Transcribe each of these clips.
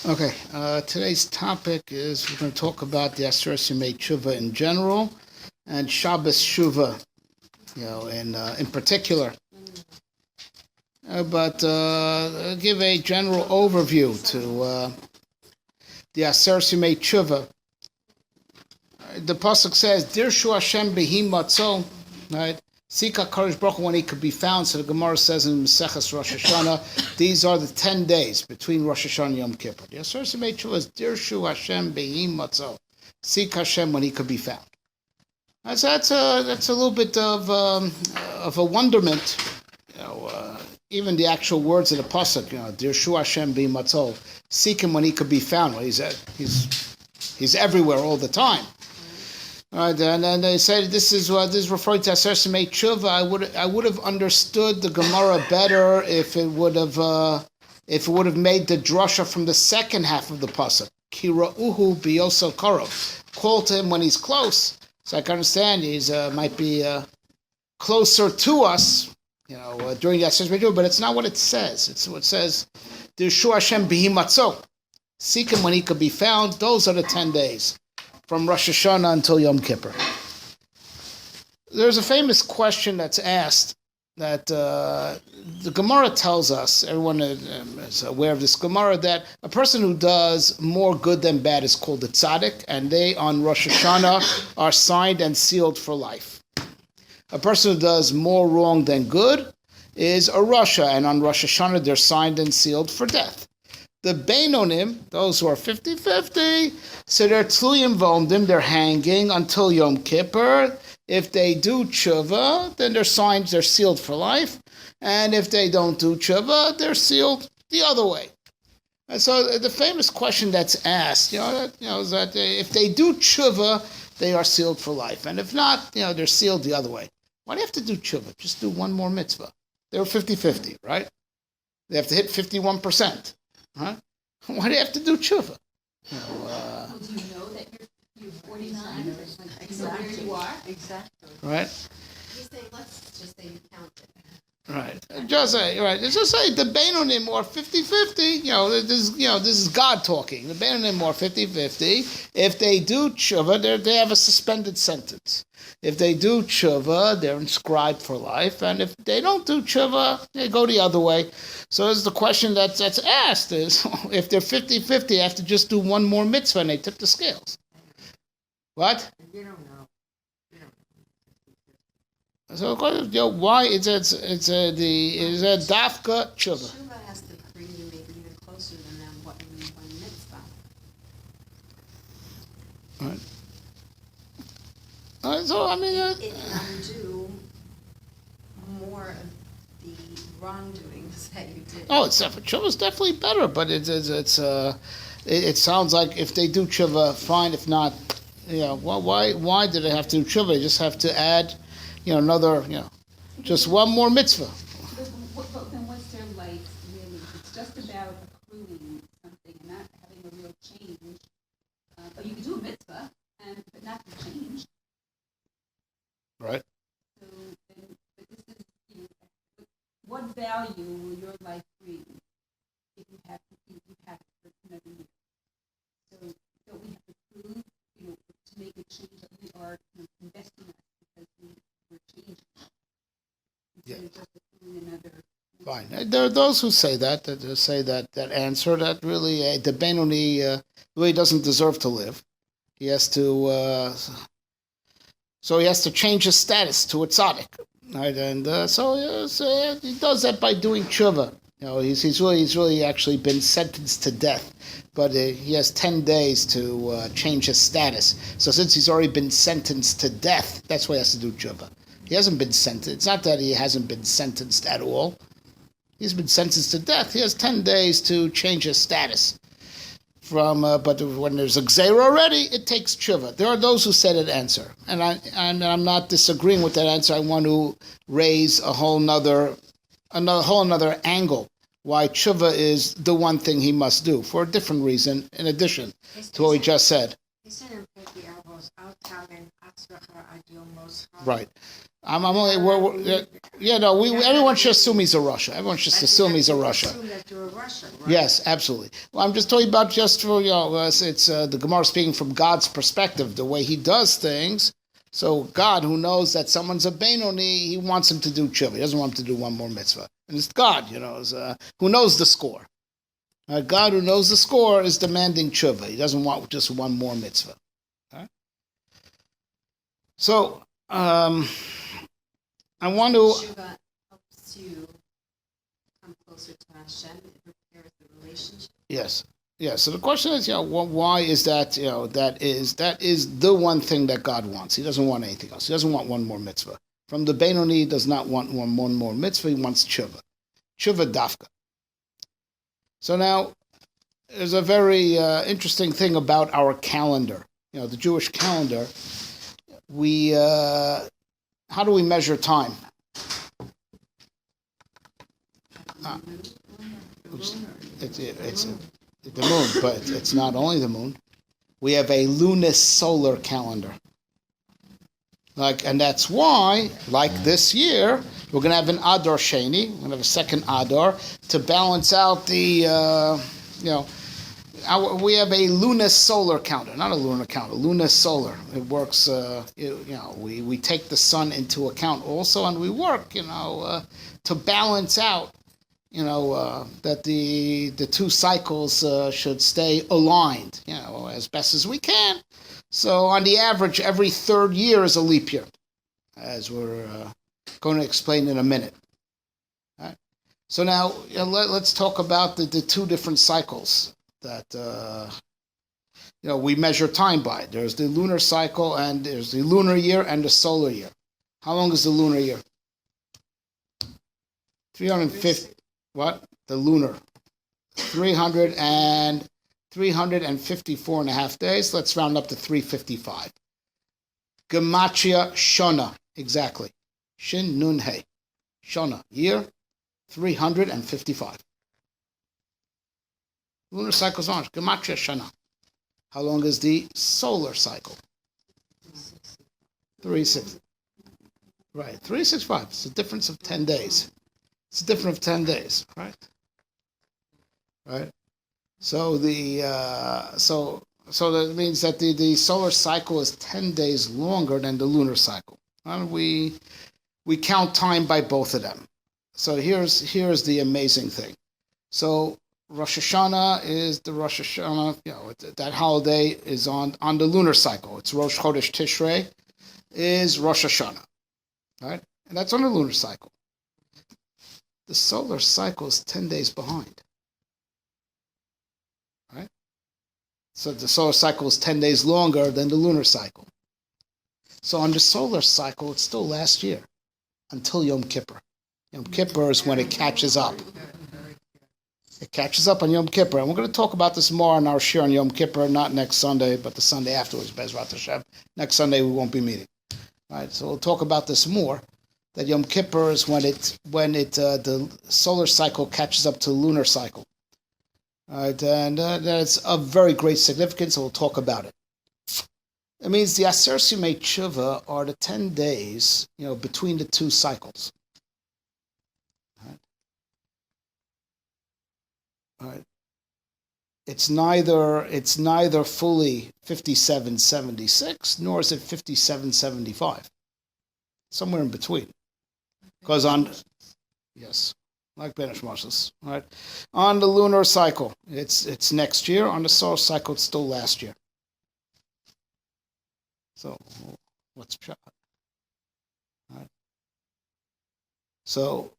Okay, today's topic is we're going to talk about the Aseres Yemei Teshuva in general and Shabbos Shuva, in particular. But I'll give a general overview to the Aseres Yemei Teshuva. The pasuk says, "Dirshu Hashem behi matzo," right? Seek HaKadosh Baruch Hu when He could be found. So the Gemara says in Maseches Rosh Hashanah, these are the 10 days between Rosh Hashanah and Yom Kippur. The Aseres Yemei Teshuva is Dirshu Hashem behi matzo. Seek Hashem when He could be found. That's a little bit of a wonderment. Even the actual words of the pasuk, Dirshu Hashem behi matzo. Seek Him when He could be found. Well, He's everywhere all the time. Right, and they said this is referring to Aseres Yemei Teshuva. I would have understood the Gemara better if it would have made the drasha from the second half of the pasuk. Kira'uhu biyoso karov. Call to him when he's close. So I can understand he's might be closer to us, during the Aseres Yemei Teshuva. But it's not what it says. It's what it says. Dirshu Hashem bihi matzo. Seek Him when He could be found. Those are the 10 days. From Rosh Hashanah until Yom Kippur. There's a famous question that's asked that the Gemara tells us, everyone is aware of this Gemara, that a person who does more good than bad is called a tzaddik, and they on Rosh Hashanah are signed and sealed for life. A person who does more wrong than good is a rasha, and on Rosh Hashanah they're signed and sealed for death. The Beinonim, those who are 50-50, so they're tluyim v'omdim, they're hanging until Yom Kippur. If they do tshuva, then they're sealed for life. And if they don't do tshuva, they're sealed the other way. And so the famous question that's asked, is that if they do tshuva, they are sealed for life. And if not, they're sealed the other way. Why do you have to do tshuva? Just do one more mitzvah. They were 50-50, right? They have to hit 51%. Huh? Why do you have to do tshuva? Do you know that you're 49? Exactly. Where you are? Exactly. Right? He's saying, let's just say you counted. Right. Just say the Beinonim are 50-50. This is God talking. The Beinonim are 50-50. If they do tshuva, they have a suspended sentence. If they do tshuva, they're inscribed for life. And if they don't do tshuva, they go the other way. So this is the question that's asked is, if they're 50-50, they have to just do one more mitzvah and they tip the scales. What? You don't know. So why is it dafka tshuva? Teshuva has to bring you maybe even closer than what you mean by mitzvah. Right. So I mean, it undo more of the wrongdoings that you did. Oh, tshuva is definitely better, but it sounds like if they do tshuva, fine. If not, why did they have to do tshuva? They just have to add, another, just one more mitzvah. But then what's their life really? It's just about accruing something and not having a real change. But you can do a mitzvah, but not the change. Right. So, but this is, what value will your life bring if you have it for another year? So don't we have to prove, to make a change that we are investing in because we're changing. Instead of just accruing another. Fine. There are those who say that answer that really the Benoni really doesn't deserve to live. He has to. So he has to change his status to a tzaddik, right? And so he does that by doing tshuva. He's really actually been sentenced to death, but he has 10 days to change his status. So since he's already been sentenced to death, that's why he has to do tshuva. He hasn't been sentenced. It's not that he hasn't been sentenced at all. He's been sentenced to death. He has 10 days to change his status. But when there's a gzeira already, it takes tshuva. There are those who said that answer, and I'm not disagreeing with that answer. I want to raise a whole nother angle why tshuva is the one thing he must do for a different reason, in addition to what we just said. He said in Pirkei Avos, Right. I'm only. Everyone should assume he's a Russia. Everyone should assume he's a Russia. Assume that you're a Russia, right? Yes, absolutely. Well, I'm just talking about just for it's the Gemara speaking from God's perspective, the way He does things. So God, who knows that someone's a Benoni, He wants him to do tshuva. He doesn't want him to do one more mitzvah. And it's God, who knows the score. God, who knows the score, is demanding tshuva. He doesn't want just one more mitzvah. Okay? So, I want to. Teshuva helps you come closer to Hashem. It repairs the relationship. Yes. Yeah, so the question is, why is that? That is the one thing that God wants. He doesn't want anything else. He doesn't want one more mitzvah. From the Benoni, he does not want one more mitzvah. He wants tshuva, dafka. So now, there's a very interesting thing about our calendar. The Jewish calendar. We how do we measure time? It's the moon, but it's not only the moon. We have a lunisolar calendar. And that's why, like this year, we're going to have an Adar Sheni. We're going to have a second Adar to balance out the, we have a lunisolar calendar, not a lunar calendar, lunisolar. It works, we take the sun into account also, and we work, to balance out that the two cycles should stay aligned, as best as we can. So on the average, every third year is a leap year, as we're going to explain in a minute. All right. So now let's talk about the two different cycles that we measure time by. There's the lunar cycle, and there's the lunar year and the solar year. How long is the lunar year? 350. What? The lunar. 354 and a half days. Let's round up to 355. Gematria Shona. Exactly. Shin Nun He. Shona. Year 355. Lunar cycle is on. Gematria Shona. How long is the solar cycle? 360. Right. 365. It's a difference of 10 days. It's a difference of 10 days, right? Right. So so that means that the solar cycle is 10 days longer than the lunar cycle. And we count time by both of them. So here's the amazing thing. So Rosh Hashanah is the Rosh Hashanah. That holiday is on the lunar cycle. It's Rosh Chodesh Tishrei is Rosh Hashanah, right? And that's on the lunar cycle. The solar cycle is 10 days behind. Right? So the solar cycle is 10 days longer than the lunar cycle. So on the solar cycle, it's still last year until Yom Kippur. Yom Kippur is when it catches up. It catches up on Yom Kippur. And we're going to talk about this more on our share on Yom Kippur, not next Sunday, but the Sunday afterwards, Bezrat Hashem. Next Sunday, we won't be meeting. Right? So we'll talk about this more. That Yom Kippur is when the solar cycle catches up to the lunar cycle. All right, and that's of very great significance, so we'll talk about it. It means the Aseres Yemei Teshuva are the 10 days, between the two cycles. All right. It's neither fully 5776 nor is it 5775. Somewhere in between. Because like Benish Moses, right? On the lunar cycle, it's next year. On the solar cycle, it's still last year. So, what's pshat? Right. So,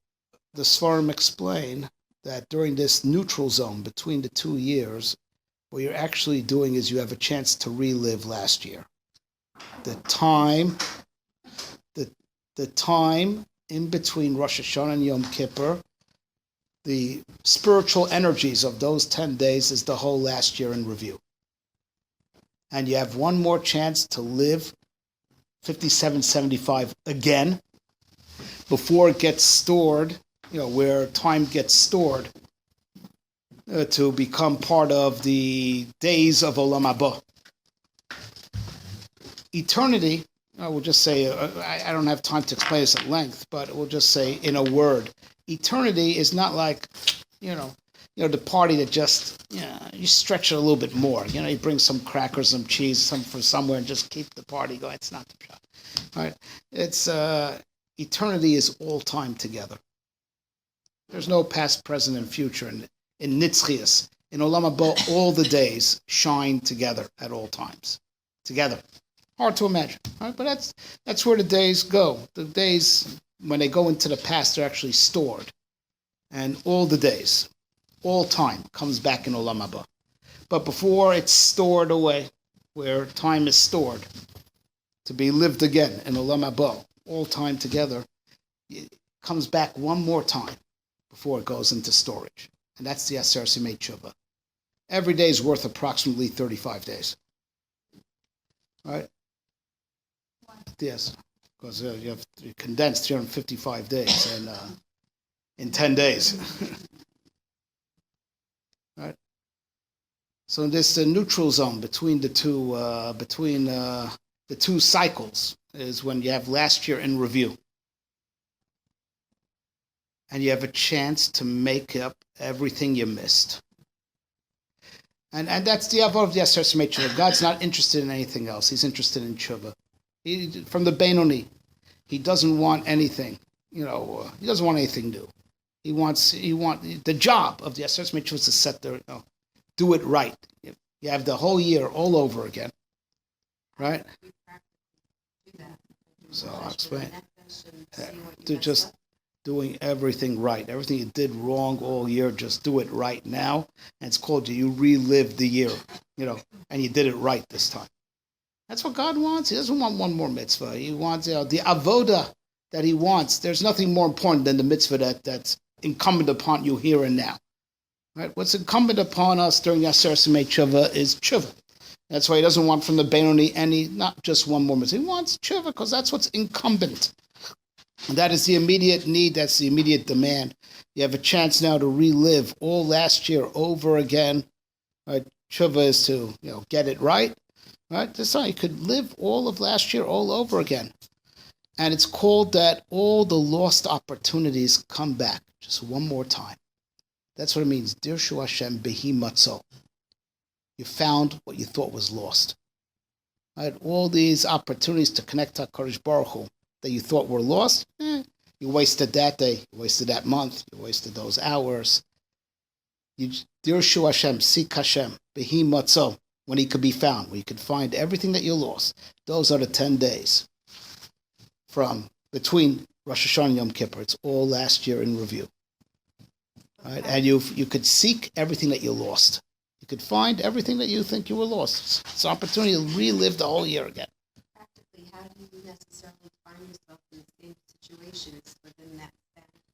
the Sfarim explain that during this neutral zone between the 2 years, what you're actually doing is you have a chance to relive last year. The time in between Rosh Hashanah and Yom Kippur, the spiritual energies of those 10 days is the whole last year in review. And you have one more chance to live 5775 again before it gets stored, where time gets stored to become part of the days of Olam Haba. eternity, I will just say, I don't have time to explain this at length, but we'll just say in a word, eternity is not like, the party that just, you stretch it a little bit more. You bring some crackers, some cheese, some from somewhere, and just keep the party going. It's not the shot. Right? It's eternity is all time together. There's no past, present, and future. In Nitzchias, in Olam Haba, all the days shine together at all times. Together. Hard to imagine. Right? But that's where the days go. The days, when they go into the past, they're actually stored. And all the days, all time, comes back in Olam Haba. But before it's stored away, where time is stored, to be lived again in Olam Haba, all time together, it comes back one more time before it goes into storage. And that's the Aseres Yemei Teshuva. Every day is worth approximately 35 days. Right? Yes, because you condensed 355 days in 10 days. Right? So this neutral zone between the two cycles is when you have last year in review. And you have a chance to make up everything you missed. And that's the avodah of the Aseres Yemei Teshuva. God's not interested in anything else. He's interested in Teshuva. From the Benoni, he doesn't want anything. He doesn't want anything new. He wants the job of the Aseres Yemei Teshuva is to set there, do it right. You have the whole year all over again, right? So I'll explain. Just doing everything right. Everything you did wrong all year, just do it right now. And it's called you relive the year, and you did it right this time. That's what God wants. He doesn't want one more mitzvah. He wants the avoda that he wants. There's nothing more important than the mitzvah that's incumbent upon you here and now. Right? What's incumbent upon us during the Aseres Yemei Teshuva is tshuva. That's why he doesn't want from the Benoni not just one more mitzvah. He wants tshuva because that's what's incumbent. And that is the immediate need. That's the immediate demand. You have a chance now to relive all last year over again. Right? Tshuva is to get it right. Right? This time you could live all of last year all over again. And it's called that all the lost opportunities come back just one more time. That's what it means. Dirshu Hashem behi matzo. You found what you thought was lost. Right? All these opportunities to connect to HaKadosh Baruch Hu that you thought were lost, you wasted that day, you wasted that month, you wasted those hours. Dirshu Hashem, seek Hashem, behi matzo, when he could be found, when you could find everything that you lost. Those are the 10 days from between Rosh Hashanah and Yom Kippur. It's all last year in review. Right? And you could seek everything that you lost. You could find everything that you think you were lost. It's an opportunity to relive the whole year again. Practically, how do you necessarily find yourself in the same situations within that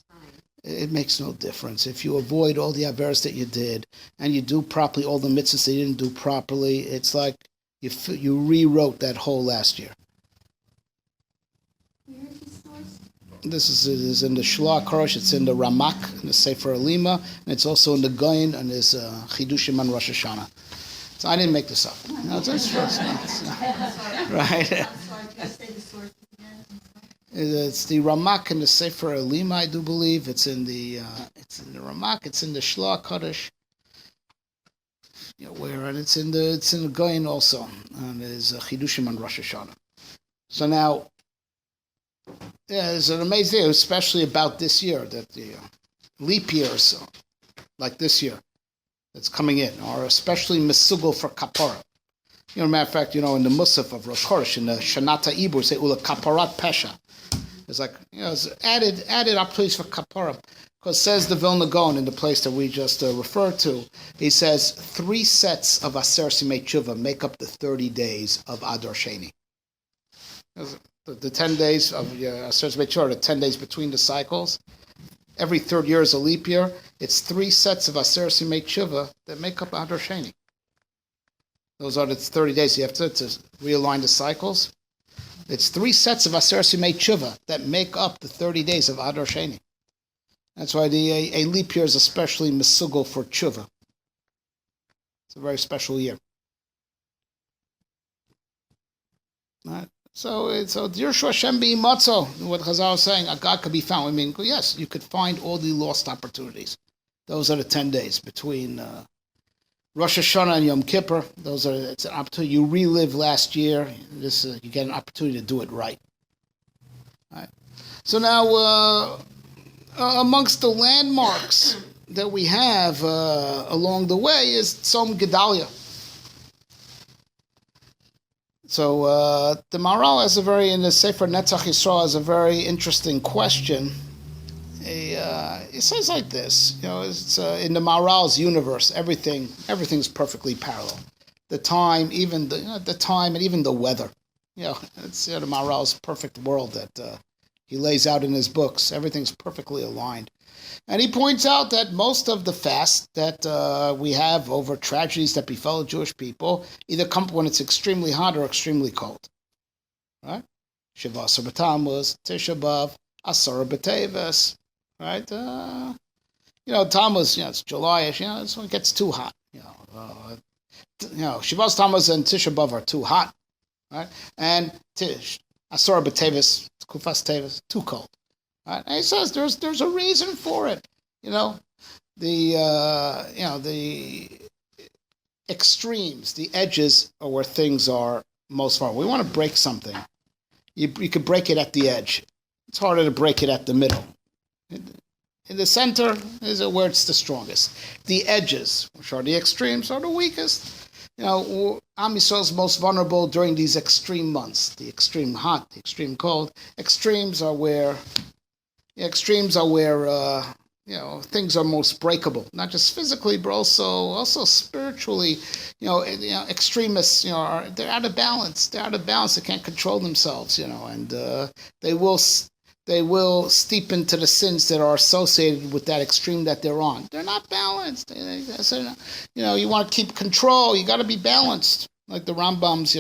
time? It makes no difference. If you avoid all the averos that you did and you do properly all the mitzvahs that you didn't do properly, it's like you rewrote that whole last year. This is in the Shloah Korosh, it's in the Ramak, in the Sefer Alima, and it's also in the Goyin, and there's Chidushim on Rosh Hashanah. So I didn't make this up. No, it's true. Right? It's the Ramak in the Sefer Alima, I do believe. It's in the Ramak. It's in the Shloah Kodesh. And it's in the Goyin also, and there's Chidushim on Rosh Hashanah. So now. Yeah, it's an amazing thing, especially about this year, that the leap years, like this year, that's coming in, are especially misugel for kapara. Matter of fact, in the Musaf of Rosh Chodesh, in the Shanata Ibur, say ula kaparat pesha. It's like, it's added opportunities for kapara. Because says the Vilna Gaon in the place that we just referred to, he says 3 sets of Aseres Yemei Teshuva make up the 30 days of Adar Sheni. The 10 days of Aseres Yemei Teshuva, the 10 days between the cycles. Every third year is a leap year. It's 3 sets of Aseres Yemei Teshuva that make up Adar Sheni. Those are the 30 days. You have to realign the cycles. It's 3 sets of Aseres Yemei Teshuva that make up the 30 days of Adar Sheni. That's why a leap year is especially mesugel for Teshuva. It's a very special year. Right? So Dirshu Hashem be matzo. What Chazal is saying, a God could be found. I mean, yes, you could find all the lost opportunities. Those are the 10 days between Rosh Hashanah and Yom Kippur. It's an opportunity. You relive last year. You get an opportunity to do it right. Right. So now, amongst the landmarks that we have along the way is Tzom Gedalia. So the Maharal has in the Sefer Netzach Yisrael has a very interesting question. It says like this, it's in the Maharal's universe, everything's perfectly parallel. The time, even the time, and even the weather. It's the Maharal's perfect world that he lays out in his books. Everything's perfectly aligned. And he points out that most of the fast that we have over tragedies that befell Jewish people either come when it's extremely hot or extremely cold. Right? Shiva Asar B'Tammuz, Tisha B'Av, Asar B'Teves. Right? Tammuz, it's July-ish, it's when it gets too hot. Shiva Tammuz and Tisha B'Av are too hot. Right? And Asar B'Teves, Kufas Teves, too cold. Right? And he says there's a reason for it. The extremes, the edges are where things are most far. We want to break something. You could break it at the edge. It's harder to break it at the middle. In the center is where it's the strongest. The edges, which are the extremes, are the weakest. Am Yisrael is most vulnerable during these extreme months. The extreme hot, the extreme cold. Extremes are where things are most breakable, not just physically, but also spiritually. Extremists, they're out of balance. They're out of balance. They can't control themselves, and they will steep into the sins that are associated with that extreme that they're on. They're not balanced. You want to keep control. You got to be balanced. Like the Rambam's,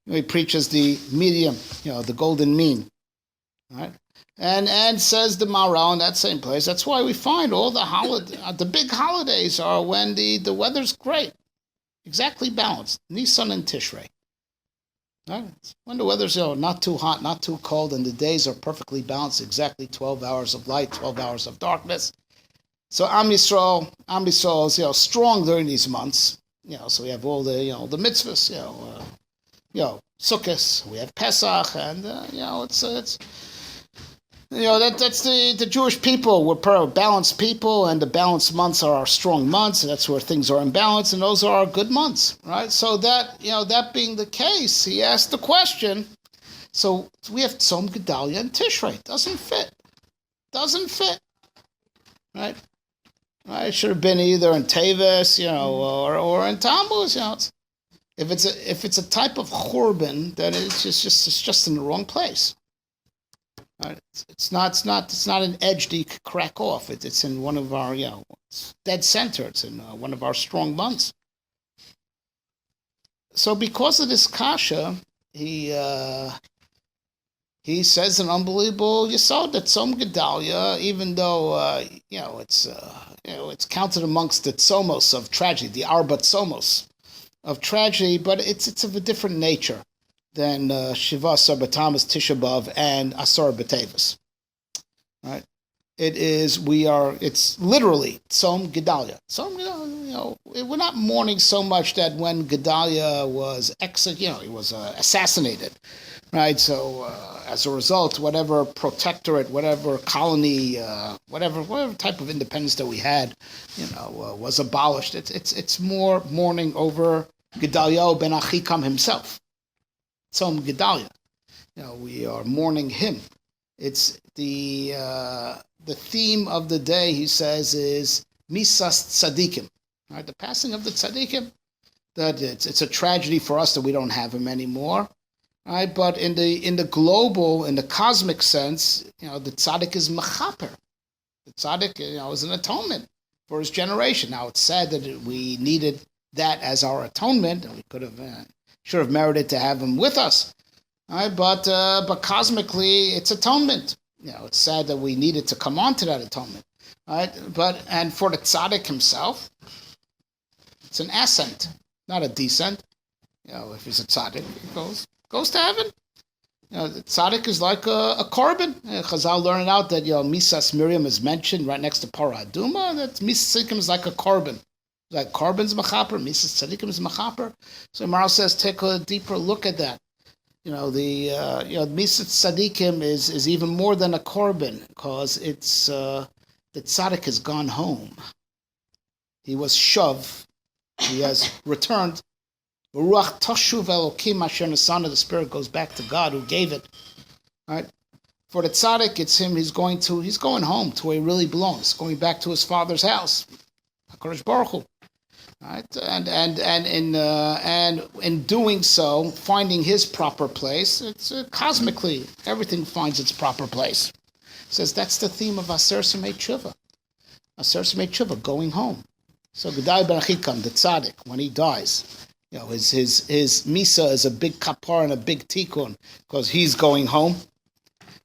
he preaches the medium, the golden mean, right? And says the Maharal in that same place. That's why we find all the big holidays are when the weather's great, exactly balanced. Nisan and Tishrei. Right? When the weather's not too hot, not too cold, and the days are perfectly balanced, exactly 12 hours of light, 12 hours of darkness. So Am Yisrael is strong during these months. So we have all the mitzvahs. Sukkot. We have Pesach, and that's the Jewish people. We're balanced people, and the balanced months are our strong months. And that's where things are in balance, and those are our good months, right? So that being the case, he asked the question. So we have Tzom Gedalia and Tishrei. Doesn't fit, right? It should have been either in Teves, or in Tammuz. If it's a type of churban, then it's just in the wrong place. Right. It's not an edge that you could crack off. It's in one of our it's dead center. It's in one of our strong months. So because of this kasha, he says an unbelievable yesod that Tzom Gedalia, even though it's counted amongst the tzomos of tragedy, the arba tzomos of tragedy, but it's of a different nature than Shiva Asar B'Tammuz, Tisha B'Av, and Asar B'Teves. Right? It's literally Tzom Gedalia. Tzom Gedalia, we're not mourning so much that when Gedalia was he was assassinated. Right? So as a result, whatever protectorate, whatever colony, whatever type of independence that we had, was abolished. It's more mourning over Gedalia ben Achikam himself. Tzom Gedalia. We are mourning him. It's the theme of the day, he says, is Misas Tzadikim. Right? The passing of the Tzadikim. That it's a tragedy for us that we don't have him anymore. Right? But in the global, in the cosmic sense, the Tzadik is Mechaper. The Tzaddik, is an atonement for his generation. Now it's sad that we needed that as our atonement, and we should have merited to have him with us. Right? But cosmically, it's atonement. It's sad that we needed to come on to that atonement. Right? And for the tzaddik himself, it's an ascent, not a descent. If he's a tzaddik, he goes goes to heaven. The tzaddik is like a korban. Chazal learning out that Misas Miriam is mentioned right next to Para Aduma. That Misas Tzadikim is like a korban. Like korban's machaper, Misas Tzadikim is machaper. So Maral says take a deeper look at that. Misas Tzadikim is even more than a korban because it's the tzaddik has gone home. He was shuv. He has returned. Ruach Teshuva Elokim Asher Nasana, the spirit goes back to God who gave it. Right? For the tzaddik, it's him. He's going home to where he really belongs, going back to his father's house, HaKadosh Baruch Hu. Right? And in doing so, finding his proper place, it's cosmically everything finds its proper place. It says that's the theme of Aseres Yemei Teshuva. Aseres Yemei Teshuva, going home. So Gedai Ben Achikam, the tzaddik, when he dies, his misa is a big kapar and a big tikkun because he's going home,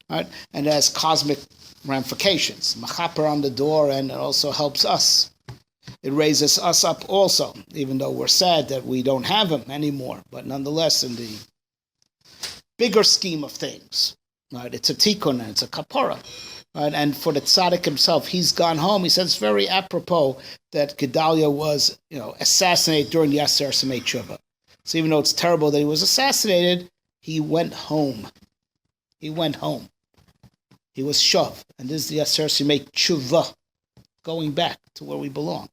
right? And it has cosmic ramifications. Machaper on the door, and it also helps us. It raises us up also, even though we're sad that we don't have him anymore. But nonetheless, in the bigger scheme of things, right? It's a tikkun and it's a kapara. Right? And for the tzaddik himself, he's gone home. He says it's very apropos that Gedaliah was, assassinated during the Aseres Yemei Teshuva. So even though it's terrible that he was assassinated, he went home. He went home. He was shuv. And this is the Aseres Yemei Teshuva, going back to where we belong.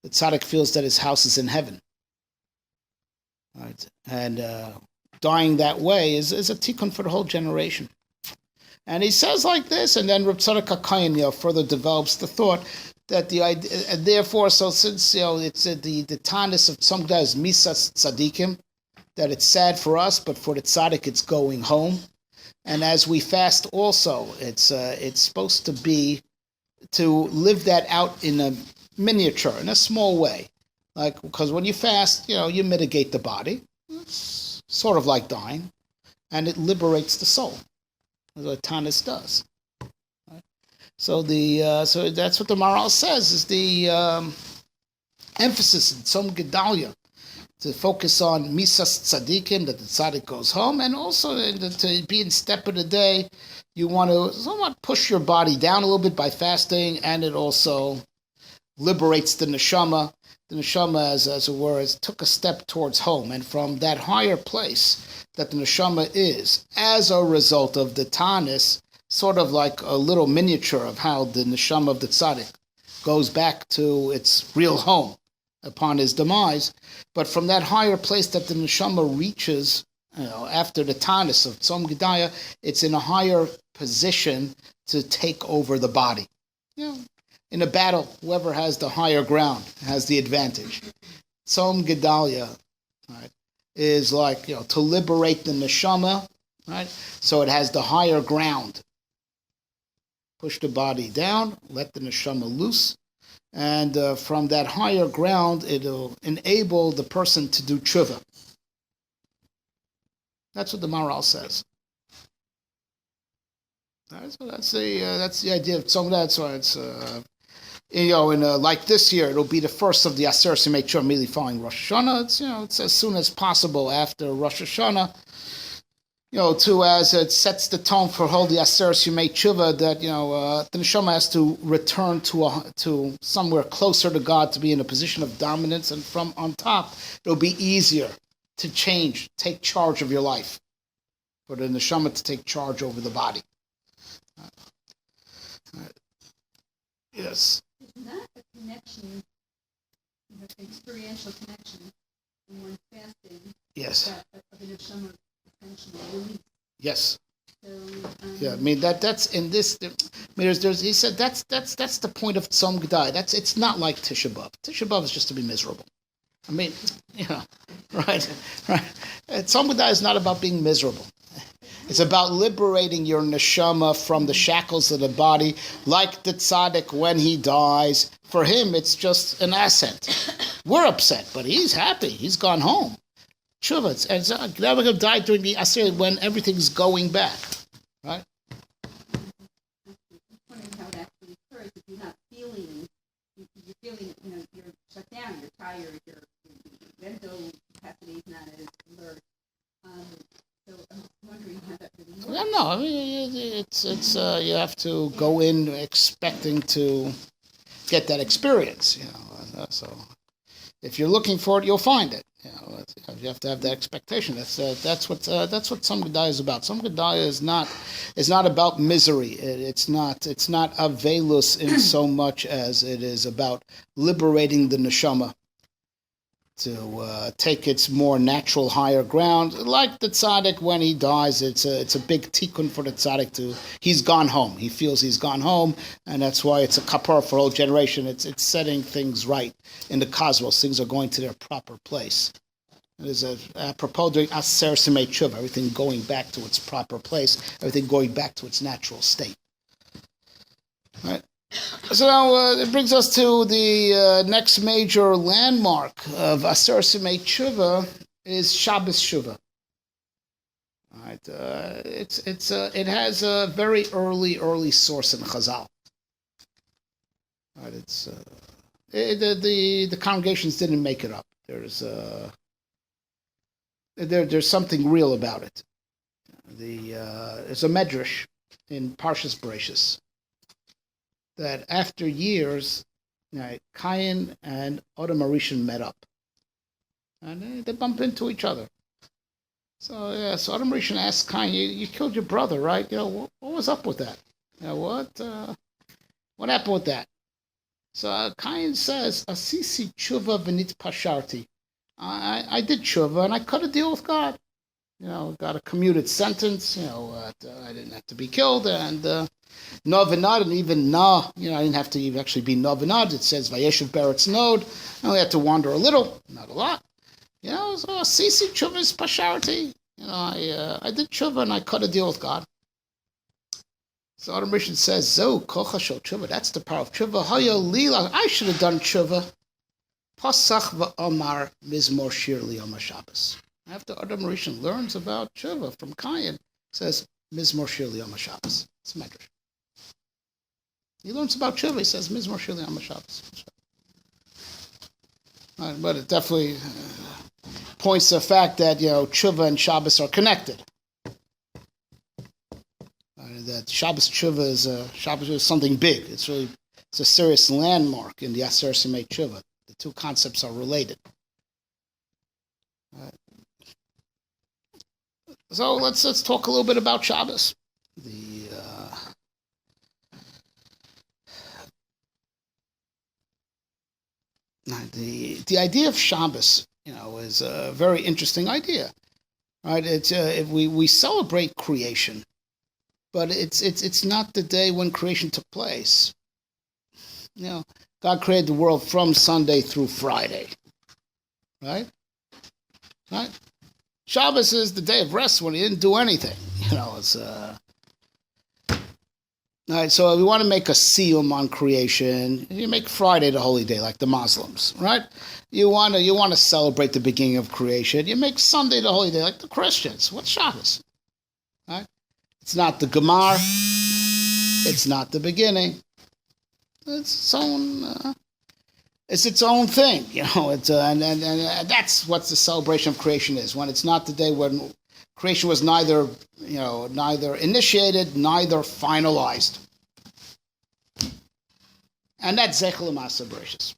The tzaddik feels that his house is in heaven. Right? And dying that way is a tikkun for the whole generation. And he says like this, and then Reb Tzadok HaKayin further develops the thought that the idea, and therefore, so since it's the tanis of some guys misas tzadikim, that it's sad for us, but for the tzaddik it's going home. And as we fast, also it's supposed to be to live that out in a miniature, in a small way, like because when you fast, you mitigate the body, it's sort of like dying, and it liberates the soul. That's what Tanis does. Right? So so that's what the Maral says is the emphasis in Tzom Gedalia to focus on Misas Tzadikim, that the tzaddik goes home, and also to be in step of the day. You want to somewhat push your body down a little bit by fasting, and it also liberates the neshama. The neshama, as it were, took a step towards home, and from that higher place that the neshama is, as a result of the tanis, sort of like a little miniature of how the neshama of the tzaddik goes back to its real home upon his demise. But from that higher place that the neshama reaches, after the tanis of Tzom Gedaya, it's in a higher position to take over the body. In a battle, whoever has the higher ground has the advantage. Tzom Gedalia, right, is like, to liberate the neshama, right? So it has the higher ground. Push the body down, let the neshama loose, and from that higher ground, it'll enable the person to do tshuva. That's what the Maral says. Right, so that's the idea of Tzom. That's why it's like this year, it'll be the first of the Aseres Yemei Teshuva immediately following Rosh Hashanah. It's as soon as possible after Rosh Hashanah. As it sets the tone for whole the Aseres Yemei Teshuva that the neshama has to return to somewhere closer to God, to be in a position of dominance, and from on top it'll be easier to take charge of your life, for the neshama to take charge over the body. Yes. There's not a connection, an experiential connection in one fasting. Yes. That of the neshama essentially release. Yes. So, that's in this. He said that's the point of Tzom Gedai. It's not like Tisha B'Av. Tisha B'Av is just to be miserable. Right. Tzom Gedai is not about being miserable. It's about liberating your neshama from the shackles of the body, like the tzaddik when he dies. For him, it's just an ascent. We're upset, but he's happy. He's gone home. Tshuva, and never going to die during the Aseres when everything's going back, right? I'm wondering how it actually occurs if you're not feeling, you're shut down, you're tired, your mental capacity is not as alert. So I'm wondering how that really works. Well, no, I mean, it's you have to go in expecting to get that experience, so if you're looking for it, you'll find it. You have to have that expectation. That's what some Gedaya is about. Some Gedaya is not about misery. It's not avelus in so much as it is about liberating the neshama to take its more natural higher ground. Like the tzaddik, when he dies, it's a big tikkun for the tzaddik he's gone home. He feels he's gone home, and that's why it's a kapar for a whole generation. It's setting things right in the cosmos. Things are going to their proper place. There's apropos during Aseres Yemei Teshuva, everything going back to its proper place, everything going back to its natural state. All right. So now it brings us to the next major landmark of Aseres Yemei Teshuva is Shabbos Teshuva. All right, it has a very early source in Chazal. All right, the congregations didn't make it up. There's something real about it. There's a medrash in Parshas Bereshis that after years, Cain and Adam Arishan met up, and they bump into each other. So Adam Arishan asked Cain, "You killed your brother, right? What was up with that? What happened with that?" So Cain says, "Asisi tshuva v'nit pasharti." I did tshuva and I cut a deal with God. Got a commuted sentence. I didn't have to be killed, and no v'nad, and even I didn't have to even actually be no v'nad. It says vayeshev beretz nod. I only had to wander a little, not a lot. So sisi tshuva is pasharti. I did tshuva and I cut a deal with God. So Adam Rishon says, "Zo kocha shel tshuva." That's the power of tshuva. Hayo lila. I should have done tshuva. Pasach v'amar mizmor shir liyom Shabbos. After Adam Rishon learns about tshuva from Cain, says mizmor shir liyom Shabbos. It's a medrash. He learns about tshuva. He says mizmor shir liyom Shabbos. But it definitely points to the fact that tshuva and Shabbos are connected. That Shabbos tshuva is something big. It's a serious landmark in the Aseres Yemei Teshuva. The two concepts are related. So let's talk a little bit about Shabbos. The idea of Shabbos, is a very interesting idea, right? It's we celebrate creation, but it's not the day when creation took place. God created the world from Sunday through Friday, right? Right? Shabbos is the day of rest when he didn't do anything. It's all right, so if we want to make a siyum on creation, you make Friday the holy day, like the Muslims, right? You want to celebrate the beginning of creation, you make Sunday the holy day, like the Christians. What's Shabbos? Right? It's not the Gemar. It's not the beginning. It's its own thing, It's and that's what the celebration of creation is. When it's not the day when creation was neither initiated, neither finalized. And that's Zechel Masa Bereshis.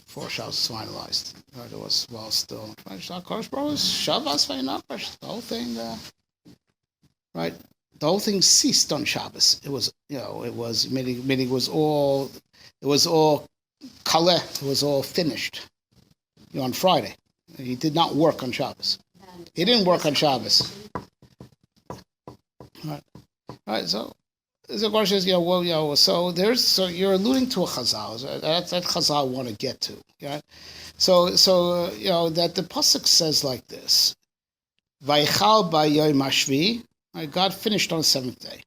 Before Shabbos was finalized. Right, it was still. Shabbos, the whole thing. Right, the whole thing ceased on Shabbos. It was, meaning it was all kaleh. It was all finished. On Friday, he did not work on Shabbos. He didn't work on Shabbos. Right. So the question is, so you're alluding to a chazal. That chazal I want to get to. Right. So that the pasuk says like this: Vaychal b'yom hashvi. God finished on the seventh day.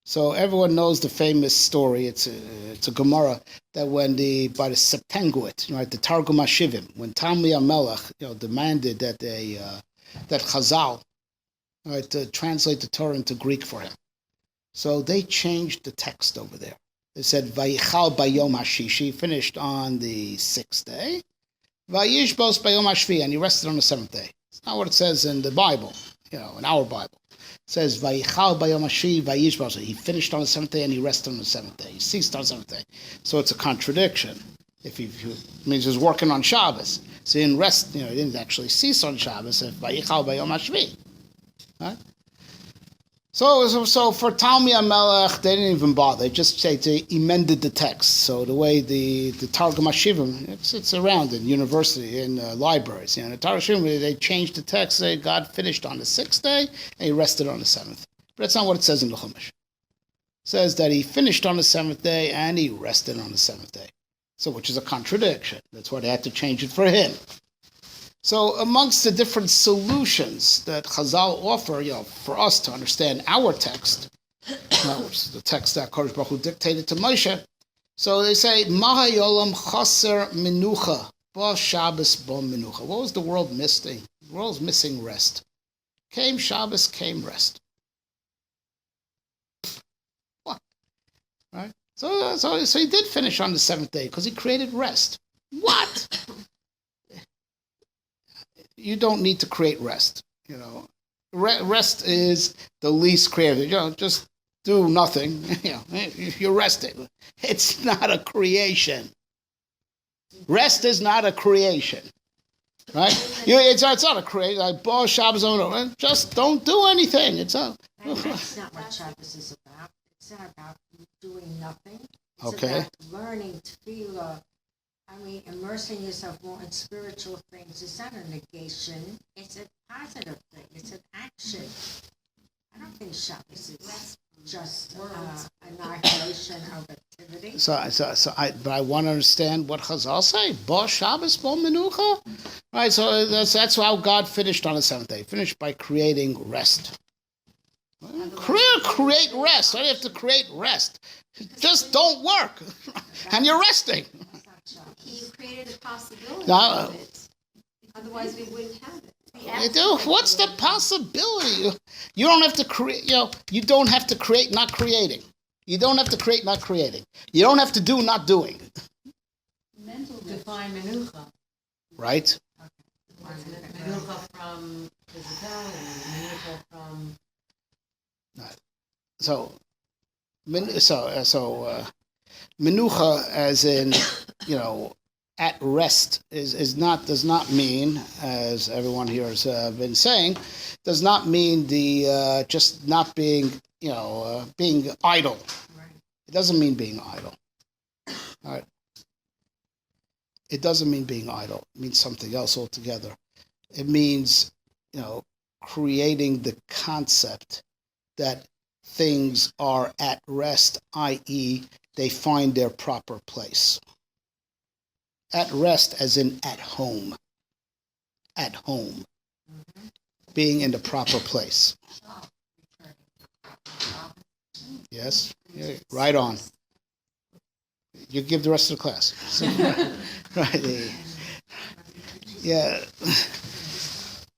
So everyone knows the famous story. It's a Gemara that when by the Septenguit, right, the Targum HaShivim, when Talmud HaMelech, demanded that that Chazal, right, to translate the Torah into Greek for him. So they changed the text over there. It said Vayichal bayom hashishi, finished on the sixth day. Vayishbos bayom hashvi, and he rested on the seventh day. It's not what it says in the Bible, in our Bible. It says Vayichal bayom hashvi vayishbos. He finished on the seventh day and he rested on the seventh day. He ceased on the seventh day. So it's a contradiction. If he means he was working on Shabbos, so he didn't rest. He didn't actually cease on Shabbos. If Vayichal bayom hashvi, right? So for Talmi HaMelech, they didn't even bother. They just say they amended the text. So the way the Targum HaShivim, it's around in university, in libraries. The Targum HaShivim, they changed the text. Say God finished on the sixth day and he rested on the seventh. But that's not what it says in the Chumash. It says that he finished on the seventh day and he rested on the seventh day. So which is a contradiction. That's why they had to change it for him. So amongst the different solutions that Chazal offer, for us to understand our text, which is the text that Kodesh Baruch Hu dictated to Moshe, so they say, Mahayolam chaser minucha, ba Shabbos ba minucha. What was the world missing? The world was missing rest. Came Shabbos, came rest. What? Right? So he did finish on the seventh day because he created rest. What? You don't need to create rest. Rest is the least creative. Just do nothing. You're resting. It's not a creation. Rest is not a creation, right? It's not a creation. Like Shabbos, just don't do anything. That's not what Shabbos is about. It's not about doing nothing. It's about learning to feel. Immersing yourself more in spiritual things. It's not a negation. It's a positive thing. It's an action. I don't think Shabbos is just annihilation of activity. But I want to understand what Chazal say. Bo Shabbos, bo menucha. Right. So that's how God finished on the seventh day. Finished by creating rest. Create rest. Why do you have to create rest? Just don't work, and you're resting. He created a possibility of it. Otherwise, we wouldn't have it. What's the possibility? You don't have to create. You don't have to create not creating. You don't have to create not creating. You don't have to do not doing. Mental define menucha. Right. Menucha from physicality. Menucha from. Menucha, as in, at rest, does not mean, as everyone here has been saying, does not mean the just not being, being idle. Right. It doesn't mean being idle. All right. It doesn't mean being idle. It means something else altogether. It means, creating the concept that things are at rest, i.e., they find their proper place. At rest as in at home. At home. Mm-hmm. Being in the proper place. Yes? Yeah, right on. You give the rest of the class. Right. Yeah.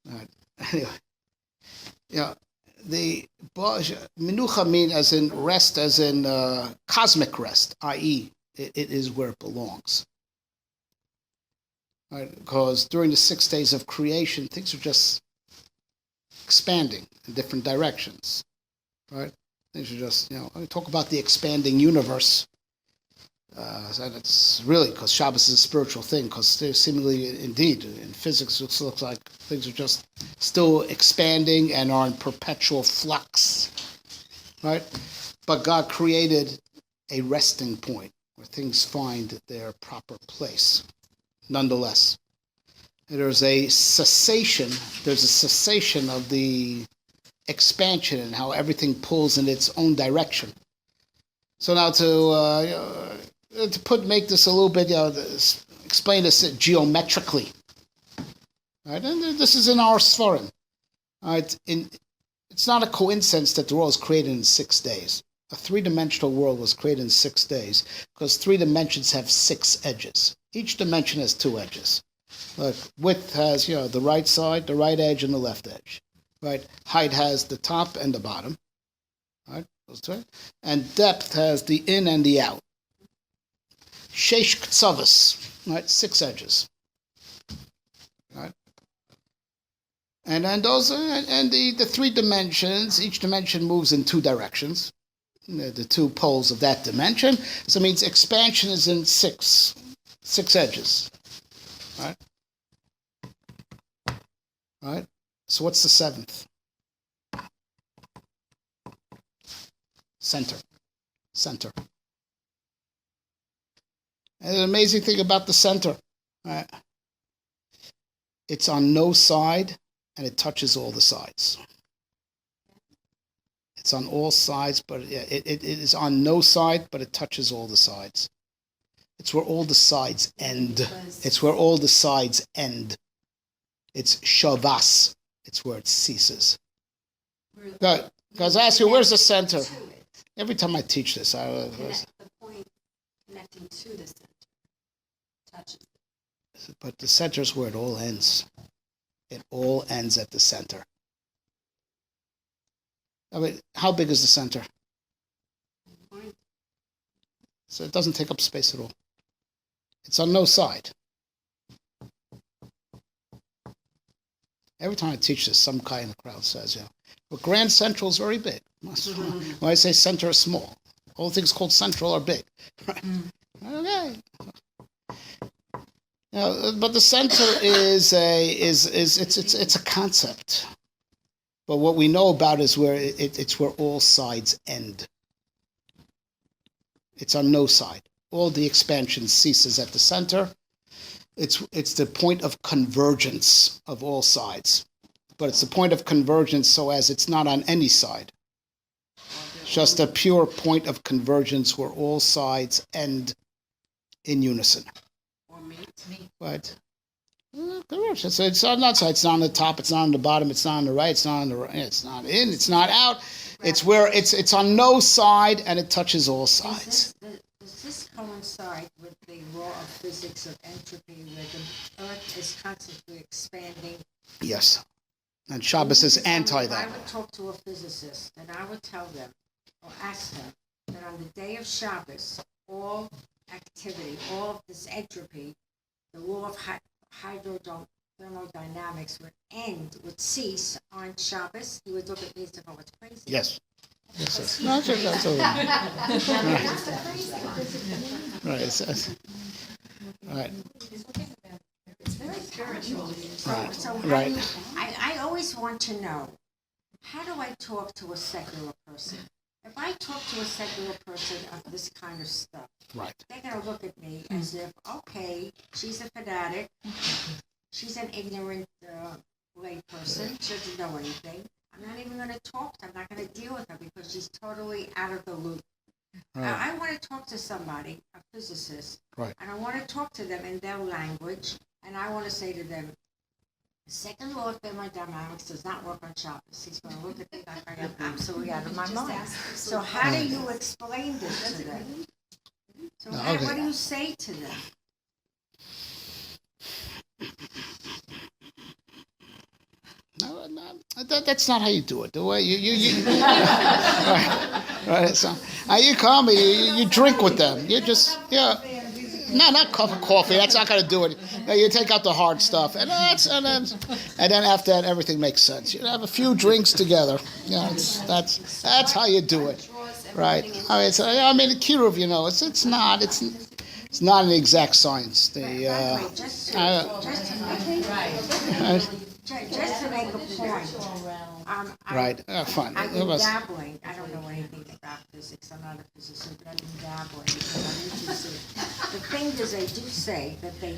Right. Anyway. The menucha mean as in rest, as in cosmic rest, i.e., it is where it belongs. Right? Because during the 6 days of creation, things are just expanding in different directions. Right? Things are just, I talk about the expanding universe. And it's really because Shabbos is a spiritual thing, because seemingly, indeed, in physics, it looks like things are just still expanding and are in perpetual flux, right? But God created a resting point where things find their proper place, nonetheless. There's a cessation of the expansion and how everything pulls in its own direction. So now to make this a little bit, explain this geometrically. Right? And this is in our Sfarim. Right? It's not a coincidence that the world was created in 6 days. A three-dimensional world was created in 6 days because 3 dimensions have 6 edges. Each dimension has 2 edges. Look, width has, the right side, the right edge, and the left edge. Right? Height has the top and the bottom. Right? Those 2. And depth has the in and the out. Sheish ktsavos, right? 6 edges, right? And then those, and the 3 dimensions, each dimension moves in 2 directions, the 2 poles of that dimension. So it means expansion is in 6 edges, right? Right? So what's the 7th? Center. And the amazing thing about the center, right? It's on no side, and it touches all the sides. It's on all sides, but it is on no side, but it touches all the sides. It's where all the sides end. It's where all the sides end. It's Shabbos. It's where it ceases. Because I ask you, where's the center? Every time I teach this, The point connecting to the center touches. But the center is where it all ends. It all ends at the center. I mean, how big is the center? So it doesn't take up space at all. It's on no side. Every time I teach this, some guy in the crowd says, well, Grand Central is very big. When I say center is small, all things called central are big. Right? Okay. But the center is it's a concept. But what we know about is where it's where all sides end. It's on no side. All the expansion ceases at the center. It's the point of convergence of all sides. But it's the point of convergence so as it's not on any side. It's just a pure point of convergence where all sides end in unison. Or meet. Right. Convergence. So it's on that side. It's not on the top. It's not on the bottom. It's not on the right. It's not on the right. It's not in. It's not out. Right. It's where it's on no side and it touches all sides. Does this coincide with the law of physics of entropy, where the Earth is constantly expanding? Yes. And Shabbos is anti that. If I would talk to a physicist, then I would tell them, or ask them, that on the day of Shabbos, all activity, all of this entropy, the law of thermodynamics would cease on Shabbos. He would look at me and say, "Oh, it's crazy." Yes. Yes. No, that's all right. Right. It's very spiritual. Right. I always want to know, how do I talk to a secular person? If I talk to a secular person of this kind of stuff, right, they're going to look at me as if, okay, she's a fanatic, she's an ignorant lay person, she doesn't know anything. I'm not even going to talk to her. I'm not going to deal with her because she's totally out of the loop. Right. I want to talk to somebody, a physicist, right, and I want to talk to them in their language, and I want to say to them, the second law of thermodynamics does not work on Shabbos. He's going to look at me like I am absolutely out of my mind. So how do you explain this to them? So what do you say to them? No, that's not how you do it. The way you right. So you come, you drink with them. You just No, not coffee. That's not going to do it. No, you take out the hard stuff, and then after that, everything makes sense. You have a few drinks together. That's how you do it, right? I mean, Kiruv, it's not an exact science. Just to make a point. Right. Fine. I've been dabbling. I don't know anything about physics. I'm not a physicist, but I've been dabbling. The thing is, they do say that they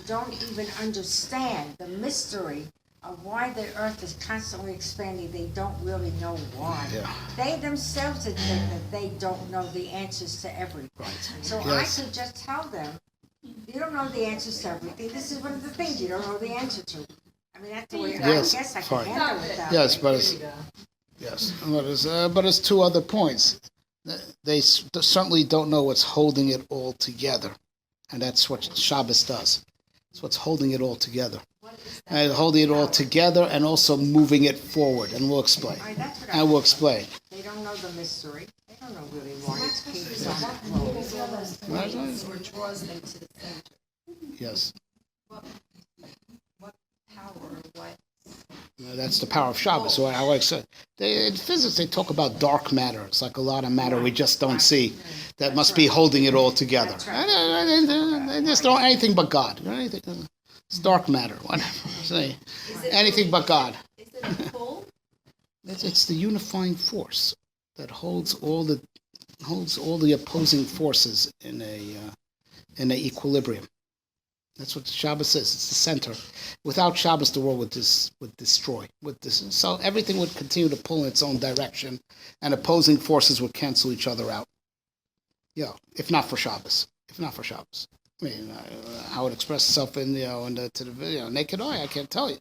don't even understand the mystery of why the Earth is constantly expanding. They don't really know why. Yeah. They themselves admit that they don't know the answers to everything. Right. So yes. I could just tell them, you don't know the answers to everything. This is one of the things you don't know the answer to. I mean, that's the way I guess I can handle it that yes, way. But it's 2 other points. They certainly don't know what's holding it all together. And that's what Shabbos does. It's what's holding it all together. And holding it all together and also moving it forward. And we'll explain. Right, we'll explain. They don't know the mystery. I don't know really why My it question keeps is, on what closed. Or draws them to the center. Yes. What power or what? That's the power of Shabbos. So I like said, in physics they talk about dark matter. It's like a lot of matter we just don't see. That must be holding it all together. They just don't anything but God. Anything. It's dark matter. Whatever. Say anything but God. Is it a pull? It's the unifying force that holds all the opposing forces in a equilibrium. That's what Shabbos is. It's the center. Without Shabbos, the world would destroy. So everything would continue to pull in its own direction, and opposing forces would cancel each other out. Yeah, if not for Shabbos. I mean, how it express itself to the naked eye, I can't tell you.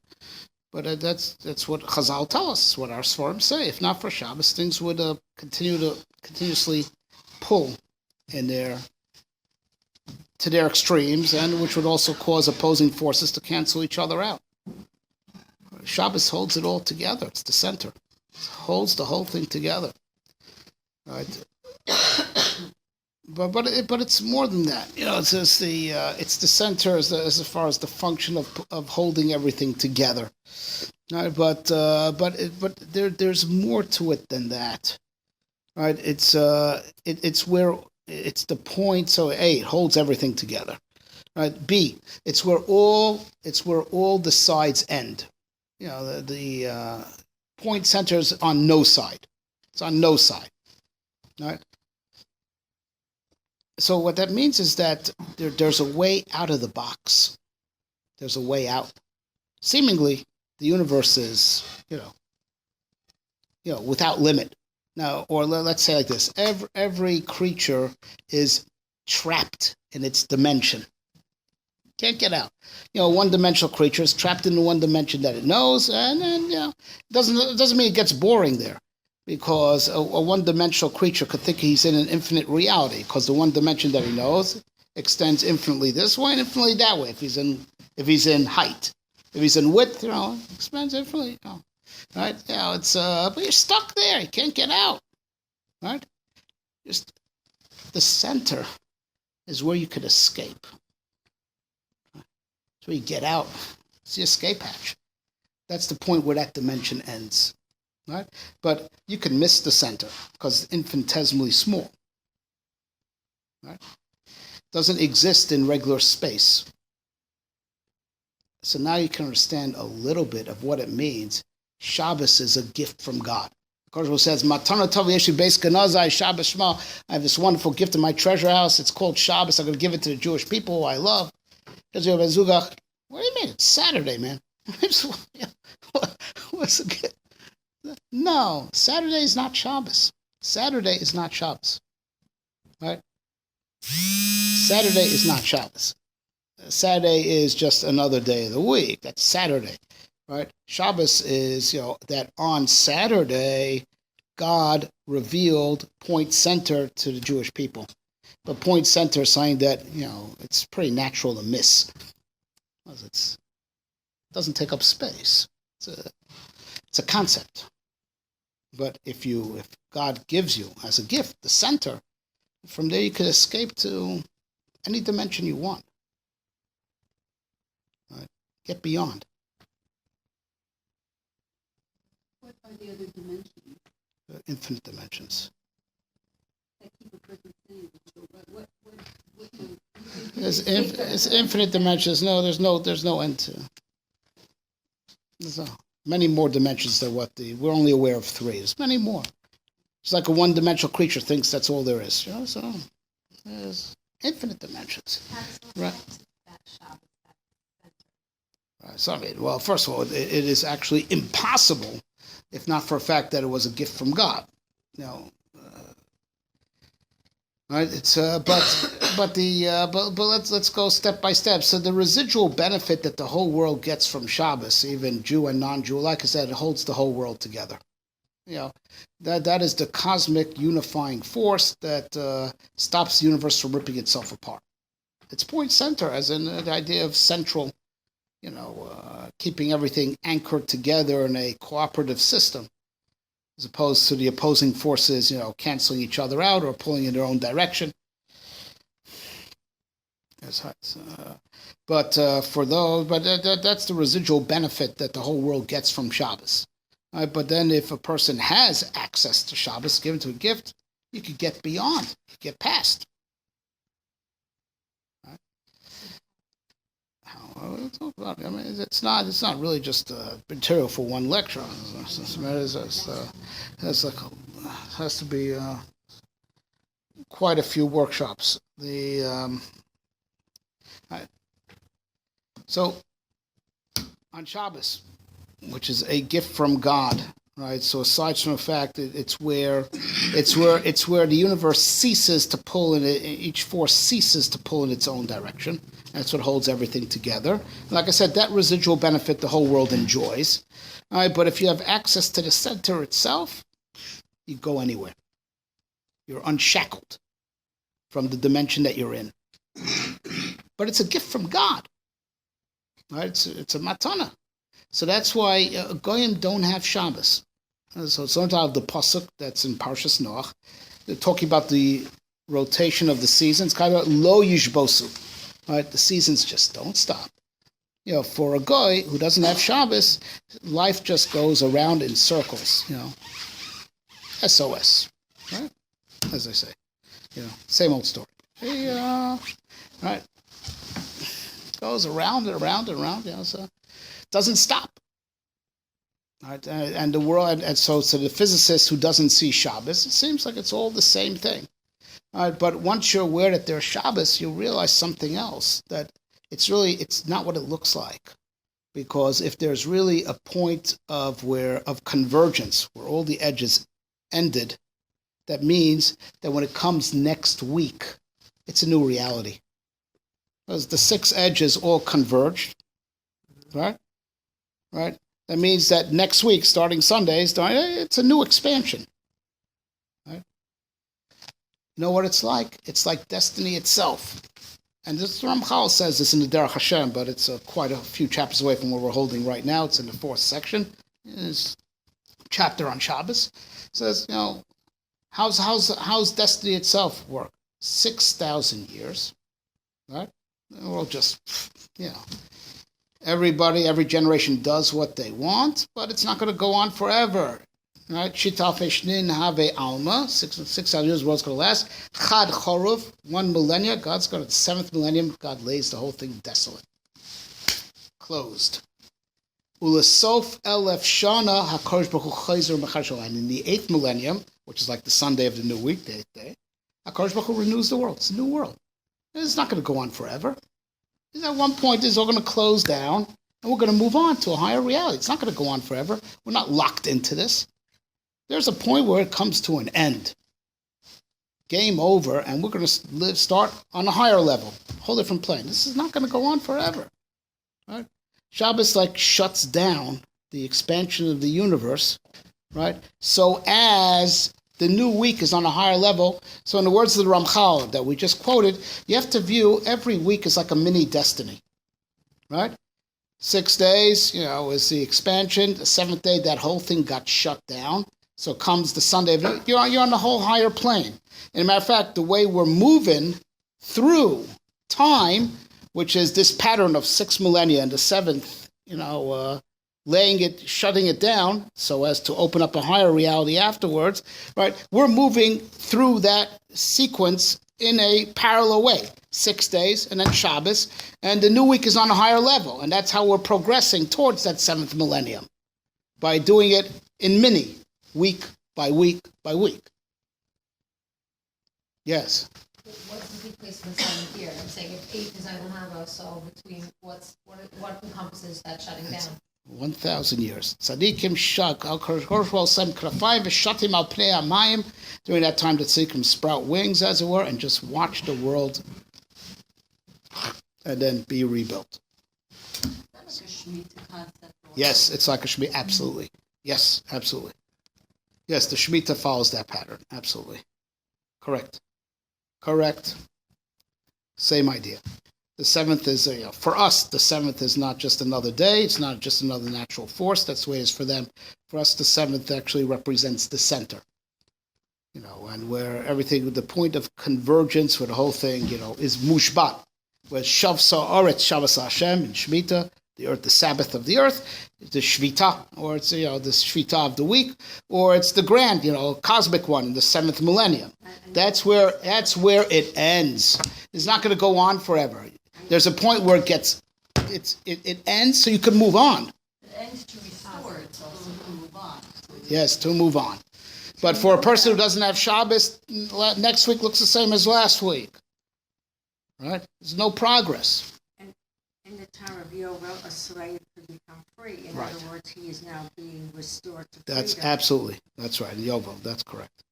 But that's what Chazal tell us. What our Sforim say. If not for Shabbos, things would continuously pull in to their extremes, and which would also cause opposing forces to cancel each other out. Shabbos holds it all together. It's the center. It holds the whole thing together. Right? But it's more than that. It's the center as far as the function of holding everything together. Right? But there's more to it than that. Right? It's where. It's the point. So A, it holds everything together, right? B, it's where all the sides end. The point center is on no side. It's on no side, right? So what that means is that there's a way out of the box. There's a way out. Seemingly, the universe is without limit. Now, or let's say like this: every creature is trapped in its dimension. Can't get out. A one-dimensional creature is trapped in the one dimension that it knows, and then doesn't mean it gets boring there, because a one-dimensional creature could think he's in an infinite reality, because the one dimension that he knows extends infinitely this way and infinitely that way. If he's in height, if he's in width, expands infinitely. Right? It's but you're stuck there. You can't get out. Right? Just the center is where you could escape. It's where you get out. It's the escape hatch. That's the point where that dimension ends. Right? But you can miss the center because it's infinitesimally small. Right? Doesn't exist in regular space. So now you can understand a little bit of what it means. Shabbos is a gift from God. Kodesh says, "Matana tov yeshi beis ganazai Shabbos Shema." I have this wonderful gift in my treasure house. It's called Shabbos. I'm going to give it to the Jewish people who I love. What do you mean? It's Saturday, man. What's the gift? No, Saturday is not Shabbos. Saturday is not Shabbos. Right? Saturday is not Shabbos. Saturday is just another day of the week. That's Saturday. Right? Shabbos is, that on Saturday, God revealed point center to the Jewish people. But point center is something that, it's pretty natural to miss. It doesn't take up space. It's a concept. But if God gives you as a gift the center, from there you could escape to any dimension you want. Right? Get beyond. What are the other dimensions? Infinite dimensions. That keep a person sane. So what It's infinite dimensions. No, there's no end to. There's many more dimensions than we're only aware of 3. There's many more. It's like a one-dimensional creature thinks that's all there is. So there's infinite dimensions. Right. Right. So well, first of all, it is actually impossible, if not for a fact that it was a gift from God. Right? It's but let's go step by step. So the residual benefit that the whole world gets from Shabbos, even Jew and non-Jew, like I said, it holds the whole world together. That is the cosmic unifying force that stops the universe from ripping itself apart. It's point center, as in the idea of central, keeping everything anchored together in a cooperative system. as opposed to the opposing forces, canceling each other out or pulling in their own direction. That's that's the residual benefit that the whole world gets from Shabbos. But then if a person has access to Shabbos given to a gift, you could get beyond, you could get past. We'll talk about it. I mean, it's not really just material for one lecture. It has to be quite a few workshops. So on Shabbos, which is a gift from God, right? So aside from the fact that it's where the universe ceases to pull in it, each force ceases to pull in its own direction. That's what holds everything together. Like I said, that residual benefit the whole world enjoys. All right, but if you have access to the center itself, you go anywhere. You're unshackled from the dimension that you're in. But it's a gift from God. Right? It's a matana. So that's why Goyim don't have Shabbos. So it's not out of the pasuk that's in Parshas Noach. They're talking about the rotation of the seasons. Kind of lo yishbosu. Right? The seasons just don't stop. For a guy who doesn't have Shabbos, life just goes around in circles. SOS. Right? As I say. Same old story. Right? Goes around and around and around. So doesn't stop. Right? And the world, and so to the physicist who doesn't see Shabbos, it seems like it's all the same thing. But once you're aware that there's Shabbos, you realize something else, that it's not what it looks like. Because if there's really a point of convergence, where all the edges ended, that means that when it comes next week, it's a new reality. Because the 6 edges all converged, right? Right? That means that next week, starting Sundays, it's a new expansion. Right? You know what it's like? It's like destiny itself. And this Ramchal says this in the Derech Hashem, but it's quite a few chapters away from where we're holding right now. It's in the 4th section. It's chapter on Shabbos. It says, how's destiny itself work? 6,000 years, right? We'll just, every generation does what they want, but it's not going to go on forever. Right? Shitaf Eshnin Have Alma, 6,000 years, the world's going to last. Chad Chorov, 1 millennia, God's got the 7th millennium, God lays the whole thing desolate. Closed. Ulesof Elef Shana HaKadosh Baruch Hu Chayzer Mechashal. And in the 8th millennium, which is like the Sunday of the new week, the 8th day, HaKadosh Baruch Hu renews the world. It's a new world. It's not going to go on forever. At one point, it's all going to close down, and we're going to move on to a higher reality. It's not going to go on forever. We're not locked into this. There's a point where it comes to an end. Game over, and we're going to start on a higher level, whole different plane. This is not going to go on forever. Right? Shabbos shuts down the expansion of the universe, right? So as the new week is on a higher level. So in the words of the Ramchal that we just quoted, you have to view every week as like a mini destiny, right? 6 days, is the expansion. The 7th day, that whole thing got shut down. So comes the Sunday. You're on the whole higher plane. And as a matter of fact, the way we're moving through time, which is this pattern of 6 millennia and the 7th, shutting it down so as to open up a higher reality afterwards, right? We're moving through that sequence in a parallel way. 6 days and then Shabbos, and the new week is on a higher level, and that's how we're progressing towards that 7th millennium, by doing it in mini, week by week by week. Yes? What's the big placement on here? I'm saying if 8 is on Hama, so between what encompasses that shutting down? 1,000 years. Tzadikim shak al korshwal sem krafayim v'shatim al pnei amayim. During that time, the tzadikim sprout wings, as it were, and just watch the world, and then be rebuilt. That's like a Shemitah concept. Yes, it's like a Shemitah. Absolutely. Yes, absolutely. Yes, the Shemitah follows that pattern. Absolutely. Correct. Same idea. The seventh is, for us, the seventh is not just another day. It's not just another natural force. That's the way it is for them. For us, the seventh actually represents the center. And where everything, the point of convergence with the whole thing, is mushbat. Where Shavsa Oretz Shabbos Hashem in Shemitah, the earth, the Sabbath of the earth, the Shvita, or it's, the Shvita of the week, or it's the grand, cosmic one in the seventh millennium. That's where it ends. It's not going to go on forever. There's a point where it ends, so you can move on. It ends to restore, it's also to move on. Yes, to move on. But for a person who doesn't have Shabbos, next week looks the same as last week. Right? There's no progress. And in the time of Yovel, a slave could become free. In other words, he is now being restored to freedom. That's right, Yovel, that's correct.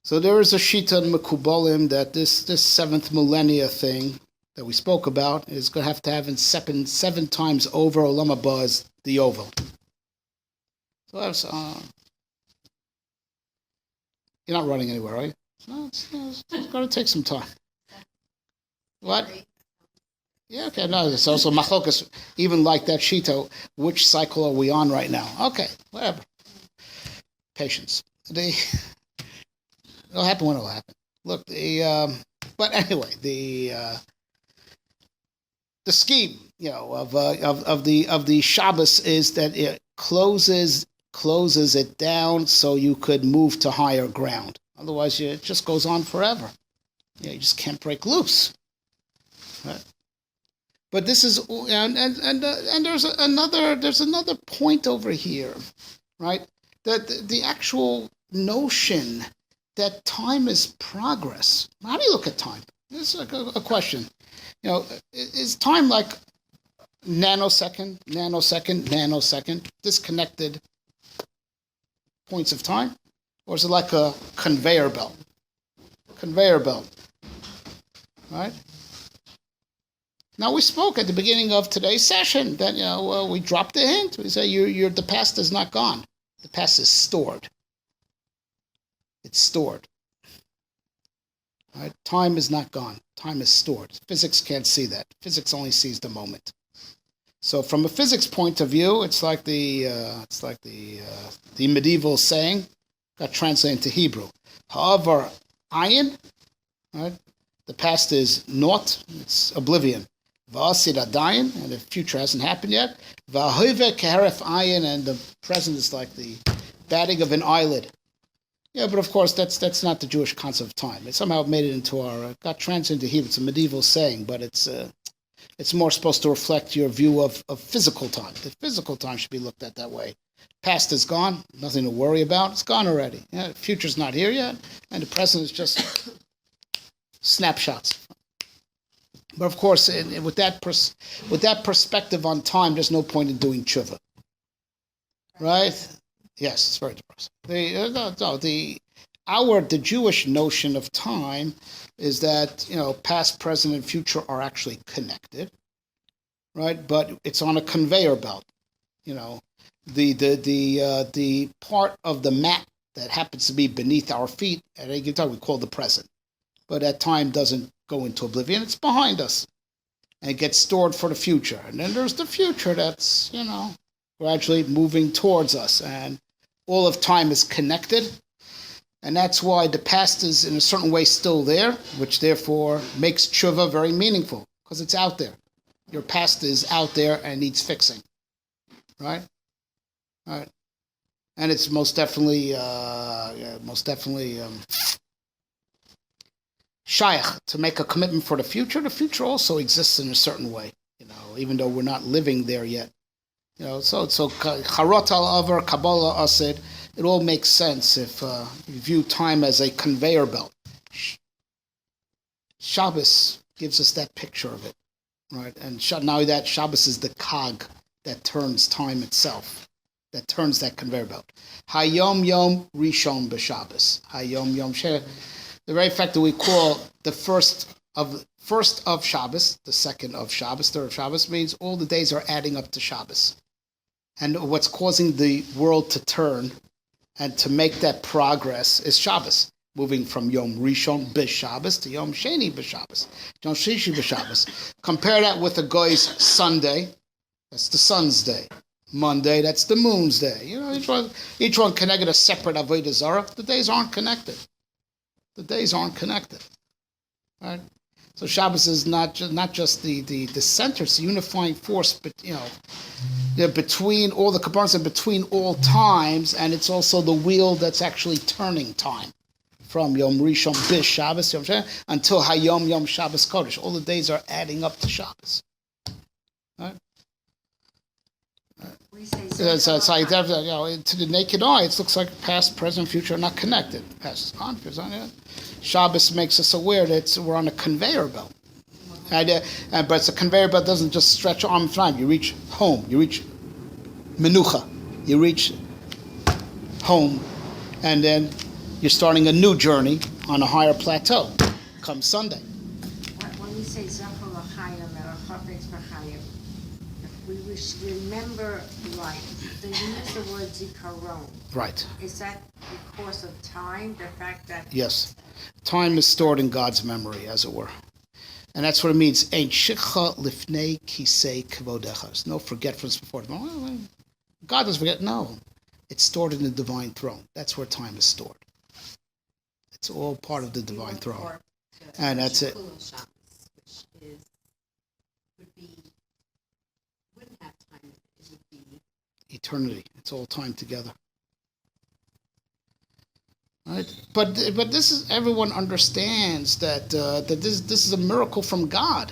So there is a Shita in Mekubalim that this seventh millennia thing that we spoke about is going to have in seven times over Olam Haba is the Yovel. So that's, you're not running anywhere, are you? No, it's going to take some time. What? Yeah, okay, no, it's also machlokas, even like that shito, which cycle are we on right now? Okay, whatever. Patience. It'll happen when it'll happen. Look, but anyway, the scheme, of the Shabbos is that it closes it down so you could move to higher ground. Otherwise, it just goes on forever. You just can't break loose. Right. But this is and there's another point over here, right? That the actual notion that time is progress. How do you look at time? This is like a question. Is time like nanosecond, disconnected points of time, or is it like a conveyor belt? Right? Now, we spoke at the beginning of today's session that, we dropped a hint. We say the past is not gone. The past is stored. It's stored. Right? Time is not gone. Time is stored. Physics can't see that. Physics only sees the moment. So from a physics point of view, it's like the medieval saying, got translated into Hebrew. However, ayin, right? The past is naught, it's oblivion. V'asid adayin, and the future hasn't happened yet. V'ahive keheref ayin, and the present is like the batting of an eyelid. Yeah, but of course that's not the Jewish concept of time. It somehow made it into got translated into Hebrew. It's a medieval saying, but it's more supposed to reflect your view of physical time. The physical time should be looked at that way. Past is gone, nothing to worry about. It's gone already. Yeah, the future's not here yet, and the present is just snapshots. But of course, with that perspective on time, there's no point in doing tshuva, right? Yes, it's very depressing. The Jewish notion of time is that past, present, and future are actually connected, right? But it's on a conveyor belt. The part of the mat that happens to be beneath our feet at any given time we call the present, but that time doesn't go into oblivion. It's behind us, and it gets stored for the future. And then there's the future that's gradually moving towards us, and all of time is connected. And that's why the past is in a certain way still there, which therefore makes tshuva very meaningful, because it's out there. Your past is out there and needs fixing, right? Right. And it's most definitely shaykh to make a commitment for the future. The future also exists in a certain way, even though we're not living there yet. So charot al avar Kabbalah asid. It all makes sense if you view time as a conveyor belt. Shabbos gives us that picture of it, right? And now that Shabbos is the cog that turns time itself, that turns that conveyor belt. Hayom Yom Rishon b'Shabbos. Hayom Yom She. The very fact that we call the first of Shabbos, the second of Shabbos, third of Shabbos, means all the days are adding up to Shabbos. And what's causing the world to turn and to make that progress is Shabbos. moving from Yom Rishon b'Shabbos to Yom Sheni b'Shabbos, Yom Shishi b'Shabbos. Compare that with a guy's Sunday. That's the sun's day. Monday, that's the moon's day. You know, each one connected a separate Avodah Zarah. The days aren't connected. The days aren't connected. Right? So Shabbos is not just the center, it's a unifying force, but between all the components and between all times, and it's also the wheel that's actually turning time from Yom Rishon bis Shabbos until Hayom Yom Shabbos Kodesh. All the days are adding up to Shabbos. Right? So it's like that, to the naked eye, it looks like past, present, future are not connected. Past, on, present. Shabbos makes us aware that we're on a conveyor belt. But it's a conveyor belt that doesn't just stretch arm and time. You reach home, you reach menucha, you reach home, and then you're starting a new journey on a higher plateau. Come Sunday. When we say Zachor L'chaim or Chafetz B'chaim, we should remember life. They use the word zikaron. Right. Is that because of time? The fact that yes, time is stored in God's memory, as it were, and that's what it means. Ein shikha lifnei kisei kvodecha. There's no forgetfulness before. God doesn't forget. No, it's stored in the divine throne. That's where time is stored. It's all part of the divine throne, and that's it. Eternity. It's all time together. Right? But this is, everyone understands that this is a miracle from God.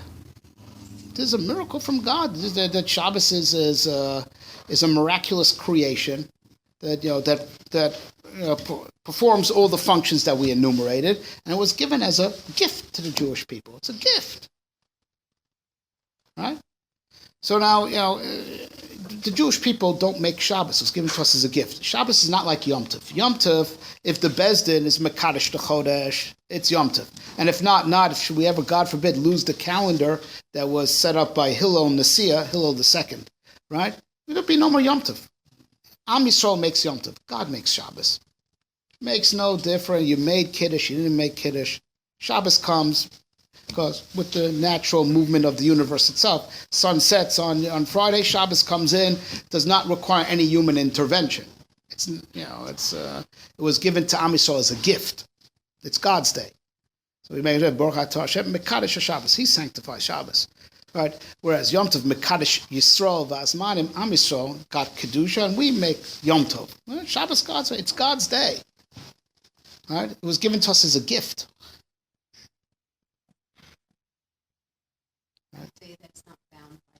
This is a miracle from God. That Shabbos is a miraculous creation that performs all the functions that we enumerated, and it was given as a gift to the Jewish people. It's a gift, right? So now the Jewish people don't make Shabbos. It's given to us as a gift. Shabbos is not like Yom Tov. Yom Tov, if the Bezdin is Mekadosh Chodesh, it's Yom Tov. And if not, if we ever, God forbid, lose the calendar that was set up by Hillel Nasiah, Hillel II, right? There'll be no more Yom Tov. Am Yisrael makes Yom Tov. God makes Shabbos. Makes no difference. You made Kiddush, you didn't make Kiddush. Shabbos comes, because with the natural movement of the universe itself, sun sets on Friday, Shabbos comes in, does not require any human intervention. It was given to Am Yisrael as a gift. It's God's day. So we made it Baruch Atah Hashem Mekadosh Shabbos. He sanctifies Shabbos. Right? Whereas Yom Tov Mekadosh Yisrael V'Azmanim Am Yisrael got Kedusha, and we make Yom Tov. Shabbos God's day. It's God's day. Right? It was given to us as a gift. That's not bound by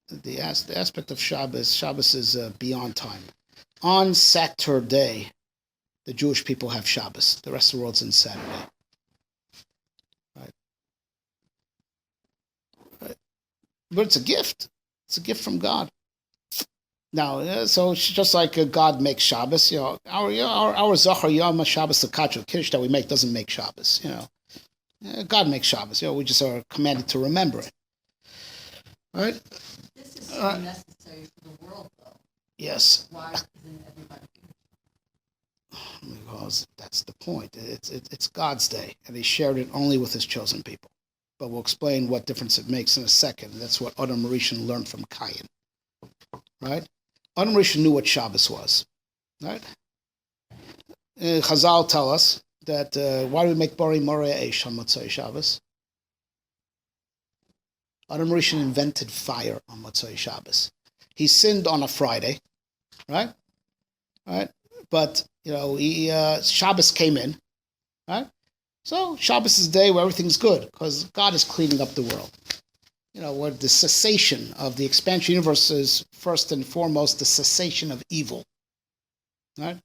time. The aspect of Shabbos is beyond time. On Saturday, the Jewish people have Shabbos. The rest of the world's in Saturday. Right? But it's a gift. It's a gift from God. Now, so it's just like God makes Shabbos. Our Zachar Yom Shabbos L'Kachot Kiddush that we make doesn't make Shabbos. God makes Shabbos. We just are commanded to remember it. Right? This is so necessary for the world, though. Yes. Why isn't everybody? Because that's the point. It's God's day, and He shared it only with His chosen people. But we'll explain what difference it makes in a second. That's what Adam Rishon learned from Cain. Right? Adam Rishon knew what Shabbos was. Right? Chazal tell us that why do we make Bari Moreh Eish on Motzei Shabbos? Adam Rishon invented fire on Motzei Shabbos. He sinned on a Friday, right? Right? But Shabbos came in, right? So Shabbos is the day where everything's good because God is cleaning up the world. Where the cessation of the expansion universe is first and foremost the cessation of evil, right?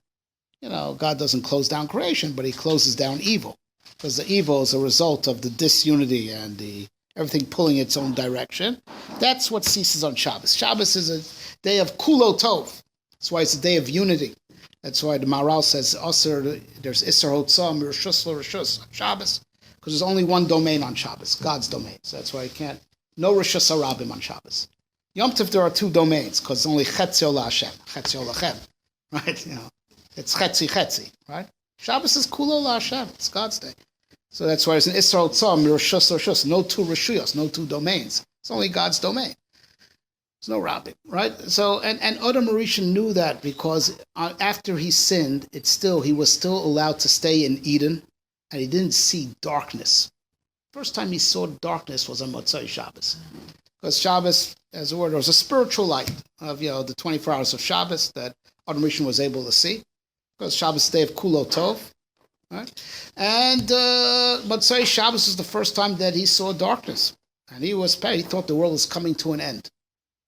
God doesn't close down creation, but He closes down evil, because the evil is a result of the disunity and everything pulling its own direction. That's what ceases on Shabbos. Shabbos is a day of kulo tov. That's why it's a day of unity. That's why the Maharal says there's Isser Hotzah, Rishus L'Rishus on Shabbos, because there's only one domain on Shabbos, God's domain. So that's why you can't, no Rishus Harabim on Shabbos. Yom Tov, there are two domains, because it's only Chetzio LaHashem, Chetzio Lachem, right? It's Chetzi, right? Shabbos is Kulo LaHashem. It's God's day. So that's why it's an Israel Tzom, Rishus Rishus. No two Rishuyos, no two domains. It's only God's domain. There's no robbing, right? So, and Adam Rishon knew that because after he sinned, he was still allowed to stay in Eden, and he didn't see darkness. First time he saw darkness was on Motzei Shabbos. Because Shabbos, as a word, was a spiritual light of, the 24 hours of Shabbos that Adam Rishon was able to see. Because Shabbos is the day of Kulo Tov. Right? And Motzei Shabbos is the first time that he saw darkness. And he thought the world was coming to an end.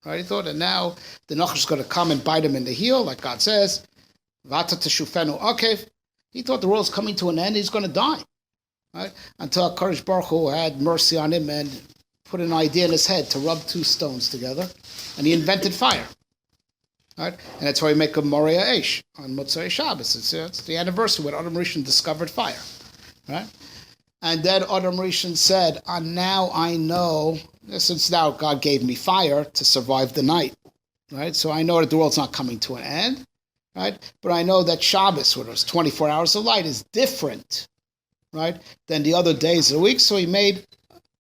Right? He thought that now the Nachash is going to come and bite him in the heel, like God says. Vata Teshufenu Akev. He thought the world was coming to an end, he's going to die. Right? Until HaKadosh Baruch Hu had mercy on him and put an idea in his head to rub two stones together. And he invented fire. Right? And that's why we make a Moria Eish on Motzei Shabbos. It's the anniversary when Adam Rishon discovered fire. Right? And then Adam Rishon said, now I know, since now God gave me fire to survive the night. Right? So I know that the world's not coming to an end. Right? But I know that Shabbos, which was 24 hours of light, is different, right, than the other days of the week. So he made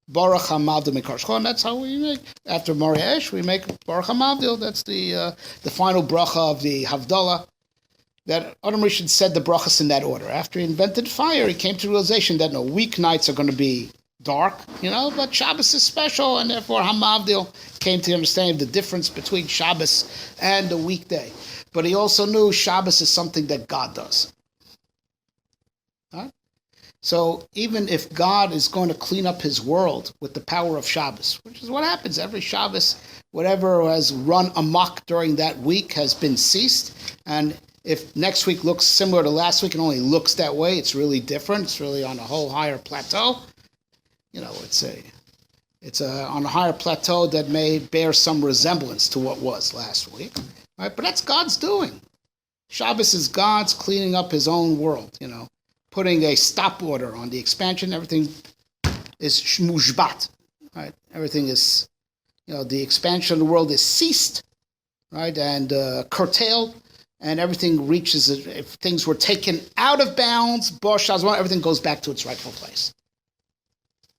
Baruch HaMavdil Mikar Shchon. That's how we make. After Moria Eish, we make Baruch HaMavdil. That's the final bracha of the Havdalah. That Adam Rishon said the brachas in that order. After he invented fire, he came to the realization that weeknights are going to be dark, but Shabbos is special, and therefore HaMavdil came to understand the difference between Shabbos and the weekday. But he also knew Shabbos is something that God does. Right? So even if God is going to clean up his world with the power of Shabbos, which is what happens every Shabbos, whatever has run amok during that week has been ceased. And if next week looks similar to last week and only looks that way, it's really different. It's really on a whole higher plateau. It's on a higher plateau that may bear some resemblance to what was last week. Right? But that's God's doing. Shabbos is God's cleaning up his own world, putting a stop order on the expansion. Everything is shmushbat, right? Everything is, the expansion of the world is ceased, right? And curtailed, and everything reaches, if things were taken out of bounds, everything goes back to its rightful place.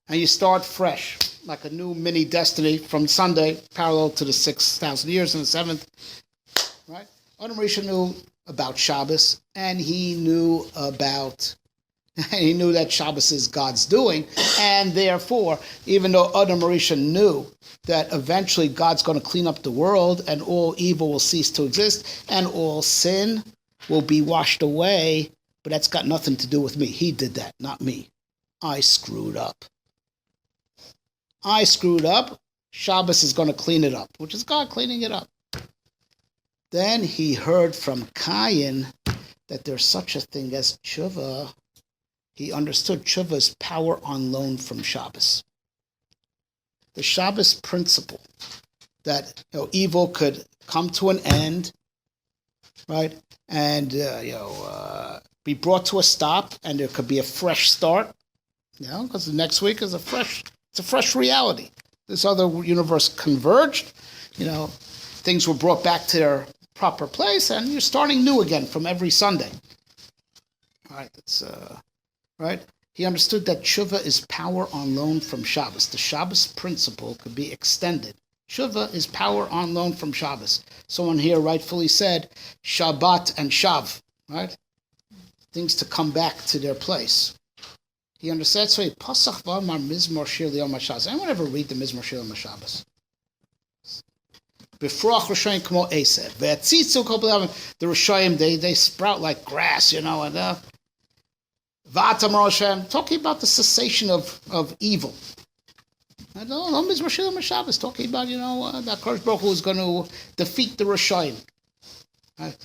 And you start fresh, like a new mini destiny from Sunday, parallel to the 6,000 years and the 7th. Right? Adam Rishon knew about Shabbos, and he knew that Shabbos is God's doing, and therefore, even though Adam Rishon knew that eventually God's going to clean up the world, and all evil will cease to exist, and all sin will be washed away, but that's got nothing to do with me. He did that, not me. I screwed up. Shabbos is going to clean it up, which is God cleaning it up. Then he heard from Cain that there's such a thing as Teshuva. He understood Teshuva's power on loan from Shabbos. The Shabbos principle that evil could come to an end, right, and be brought to a stop, and there could be a fresh start, because the next week is a fresh reality. This other universe converged, things were brought back to their proper place, and you're starting new again from every Sunday. All right, that's right. He understood that Teshuva is power on loan from Shabbos. The Shabbos principle could be extended. Teshuva is power on loan from Shabbos. Someone here rightfully said Shabbat and Shav, right? Things to come back to their place. He understands. So he Pasach V'Amar Mizmor Shir L'Yom HaShabbos. Anyone ever read the Mizmor Shir L'Yom HaShabbos? Befroach Rishayim K'mo Esev. Ve'atzitzu Kol B'Lavim. The Rishayim, they sprout like grass, and V'atam Roshem, talking about the cessation of evil. And no Mizmor Shir L'Yom HaShabbos, talking about, that HaKadosh Baruch Hu is going to defeat the Rishayim. Right?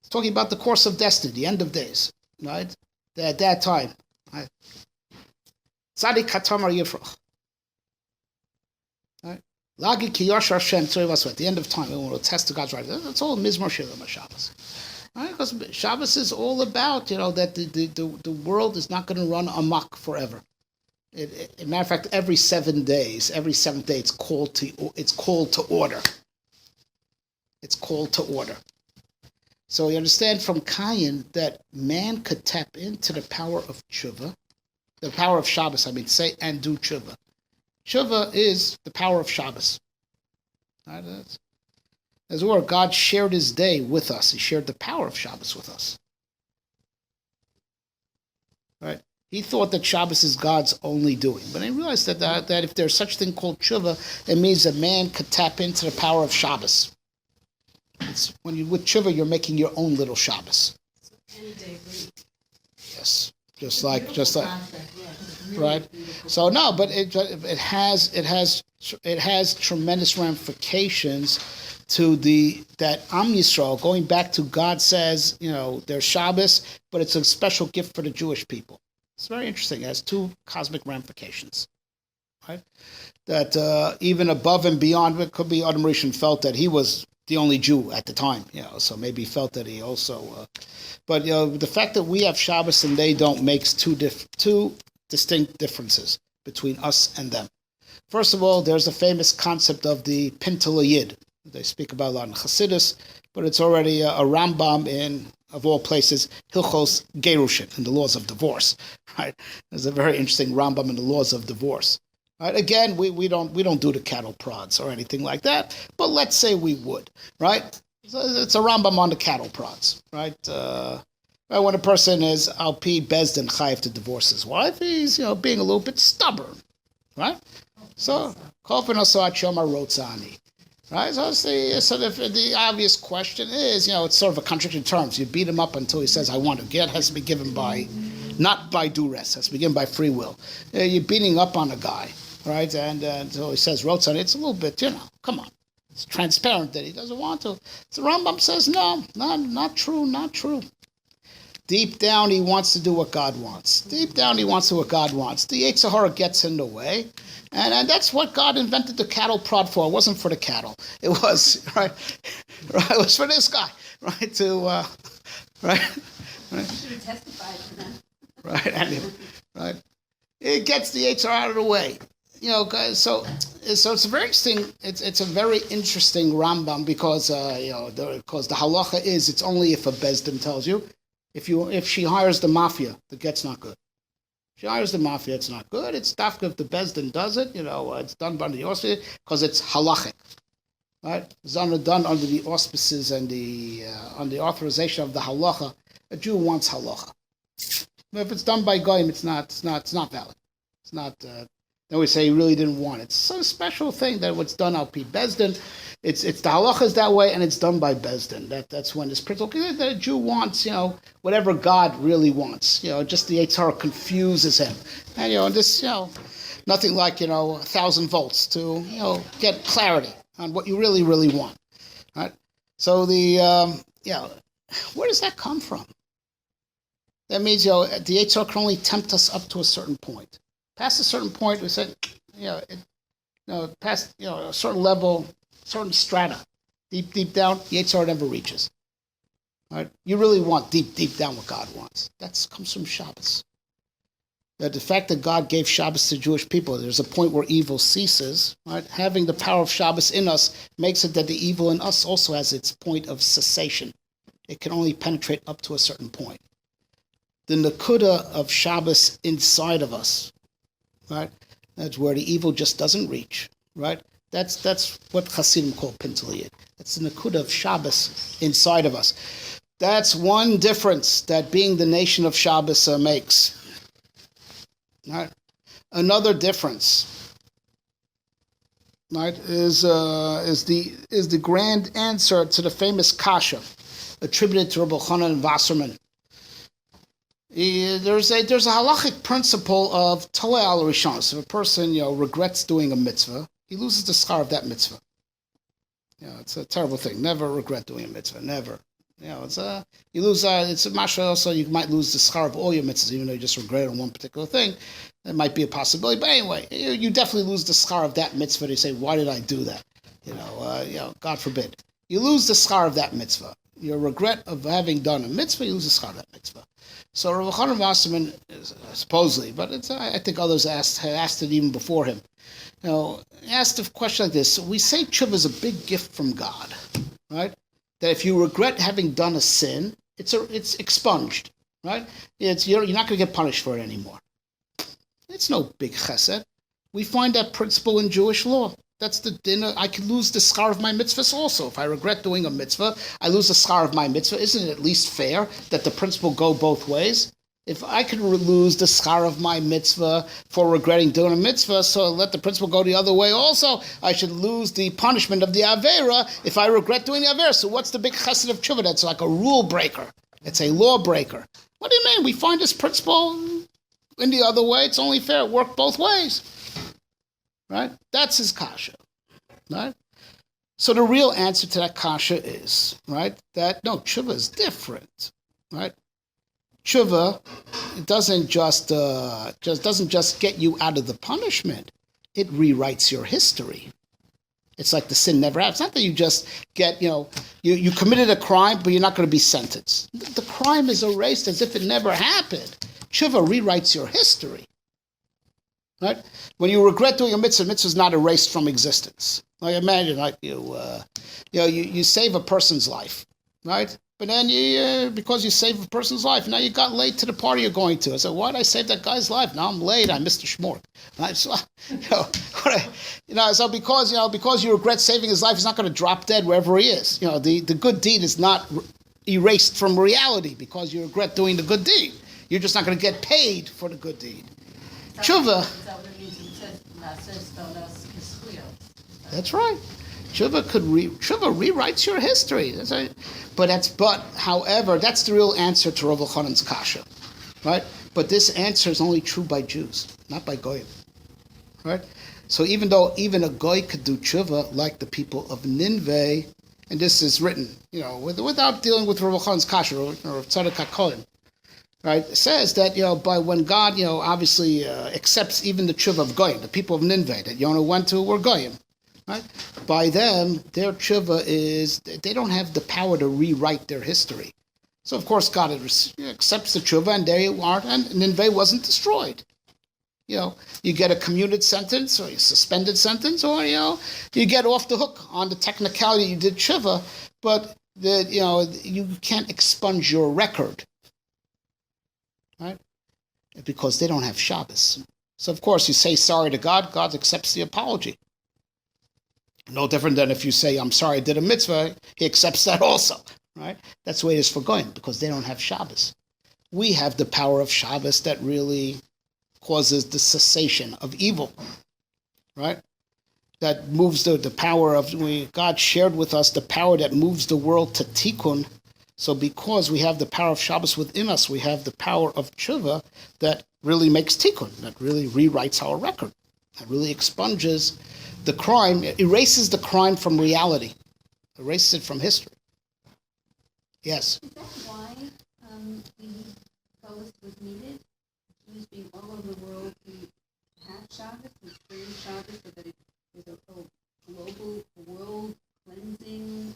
Talking about the course of destiny, the end of days, right? At that time, right? Tzadik Hatamar Yifrach, right? Lagi Ki Yashar Hashem Tzorei at the end of time, we want to test God's right. That's all Mizmor Shir L'Yom HaShabbos, right? Because Shabbos is all about, that the world is not going to run amok forever. As a matter of fact, every 7 days, every seventh day, it's called to order. It's called to order. So you understand from Kayin that man could tap into the power of tshuva, the power of Shabbos, say and do tshuva. Tshuva is the power of Shabbos. Right? As it were, God shared his day with us. He shared the power of Shabbos with us. Right? He thought that Shabbos is God's only doing. But he realized that if there's such thing called tshuva, it means that man could tap into the power of Shabbos. It's when you with tshuva, you're making your own little Shabbos. Yes, just like right. So no, but it has tremendous ramifications to that Am Yisrael. Going back to God says, there's Shabbos, but it's a special gift for the Jewish people. It's very interesting. It has two cosmic ramifications, right? That even above and beyond, it could be Adam Rishon felt that he was the only Jew at the time, so maybe he felt that he also, but the fact that we have Shabbos and they don't makes two distinct differences between us and them. First of all, there's a famous concept of the Pintel Yid. They speak about a lot in Chassidus, but it's already a Rambam in, of all places, Hilchos Gerushin, in the laws of divorce. Right? There's a very interesting Rambam in the laws of divorce. Right? Again, we don't do the cattle prods or anything like that, but let's say we would, right? So it's a Rambam on the cattle prods, right? When a person is al-pi bezdin chayiv to divorce his wife, he's being a little bit stubborn, right? So kofin asat shomar rotzani, right? So the obvious question is, it's sort of a contradiction in terms. You beat him up until he says, "I want to get," has to be given not by duress, has to be given by free will. You're beating up on a guy. Right, and so he says, Rotzan, it's a little bit, come on. It's transparent that he doesn't want to. So Rambam says, no, not true. Deep down, he wants to do what God wants. The Yetzer Hara gets in the way, and that's what God invented the cattle prod for. It wasn't for the cattle. It was, right, it was for this guy, right, right. Should have testified for them. Right. It gets the Yetzer Hara out of the way. Guys, so it's a very interesting. It's a very interesting Rambam because because the halacha is it's only if a bezdin tells you. If she hires the mafia, the get's not good. If she hires the mafia, it's not good. It's dafka if the bezdin does it. It's done by the auspices because it's halachic, right? It's done under the auspices and on the authorization of the halacha. A Jew wants halacha. But if it's done by goyim, it's not valid. It's not. Then we say he really didn't want it. It's some special thing that what's done al pi bezdin. It's the halacha is that way, and it's done by bezdin. That's when it's principle that a Jew wants, whatever God really wants. Just the Yetzer Hara confuses him, and this, nothing like 1,000 volts to get clarity on what you really, really want. Right. So where does that come from? That means the Yetzer Hara can only tempt us up to a certain point. Past a certain point, we said, past a certain level, certain strata, deep down, Yetzer Hara never reaches. Right? You really want deep down what God wants. That comes from Shabbos. That the fact that God gave Shabbos to Jewish people, there's a point where evil ceases. Right? Having the power of Shabbos in us makes it that the evil in us also has its point of cessation. It can only penetrate up to a certain point. The nakuda of Shabbos inside of us, right? That's where the evil just doesn't reach, right? That's what Hasidim call Pintel Yid. That's the nakuda of Shabbos inside of us. That's one difference that being the nation of Shabbos makes. Right? Another difference, right, is the grand answer to the famous kasha attributed to Rabbi Chanan Wasserman. There's a halachic principle of Toeh al Rishon. So if a person regrets doing a mitzvah, he loses the schar of that mitzvah. It's a terrible thing. Never regret doing a mitzvah. Never. You lose. It's a mashal. Also, you might lose the schar of all your mitzvahs, even though you just regret on one particular thing. That might be a possibility. But anyway, you definitely lose the schar of that mitzvah. You say, why did I do that? God forbid. You lose the schar of that mitzvah. Your regret of having done a mitzvah, you lose the schar of that mitzvah. So Rabbi Chanan Wasserman, supposedly, but I think others had asked it even before him. Asked a question like this. We say tshuva is a big gift from God, right? that if you regret having done a sin, it's expunged, right? You're not going to get punished for it anymore. It's no big chesed. We find that principle in Jewish law. That's the dinner. I could lose the schar of my mitzvahs also. If I regret doing a mitzvah, I lose the schar of my mitzvah. Isn't it at least fair that the principle go both ways? If I could lose the schar of my mitzvah for regretting doing a mitzvah, so let the principle go the other way also. I should lose the punishment of the avera if I regret doing the avera. So what's the big chesed of tshuva? That's like a rule breaker. It's a law breaker. What do you mean? We find this principle in the other way. It's only fair. It worked both ways. Right? That's his kasha. Right? So the real answer to that kasha is, right, that no, tshuva is different. Right? Tshuva, it doesn't just get you out of the punishment. It rewrites your history. It's like the sin never happened. It's not that you just get, you committed a crime, but you're not going to be sentenced. The crime is erased as if it never happened. Tshuva rewrites your history. Right? When you regret doing a mitzvah is not erased from existence. Like imagine, like you save a person's life, right? But then because you save a person's life, now you got late to the party you're going to. I said, why did I save that guy's life? Now I'm late. I missed the shmork. Right? So, so because you regret saving his life, he's not going to drop dead wherever he is. The good deed is not erased from reality because you regret doing the good deed. You're just not going to get paid for the good deed. Tshuva. That's right. Tshuva rewrites your history. However, that's the real answer to Rav Elchanan's kasha, right? But this answer is only true by Jews, not by goyim, right? So even a goy could do tshuva like the people of Nineveh, and this is written, without dealing with Rav Elchanan's kasha or Tzadok HaKohen, right? It says that by when God obviously accepts even the tshuva of goyim, the people of Nineveh that Yonah went to were goyim. Right? By them, their tshuva is, they don't have the power to rewrite their history. So, of course, God accepts the tshuva, and there you are, and Nineveh wasn't destroyed. You get a commuted sentence, or a suspended sentence, or, you get off the hook on the technicality you did tshuva, but, you can't expunge your record, right? Because they don't have Shabbos. So, of course, you say sorry to God, God accepts the apology. No different than if you say, I'm sorry I did a mitzvah, he accepts that also, right? That's the way it is for goyim, because they don't have Shabbos. We have the power of Shabbos that really causes the cessation of evil, right? That moves the power of, God shared with us the power that moves the world to tikkun. So because we have the power of Shabbos within us, we have the power of tshuva that really makes tikkun, that really rewrites our record, that really expunges the crime, erases the crime from reality, erases it from history. Yes? Is that why the Shabbos was needed? Jews being all over the world to have Shabbos and free Shabbos so that it is a global world cleansing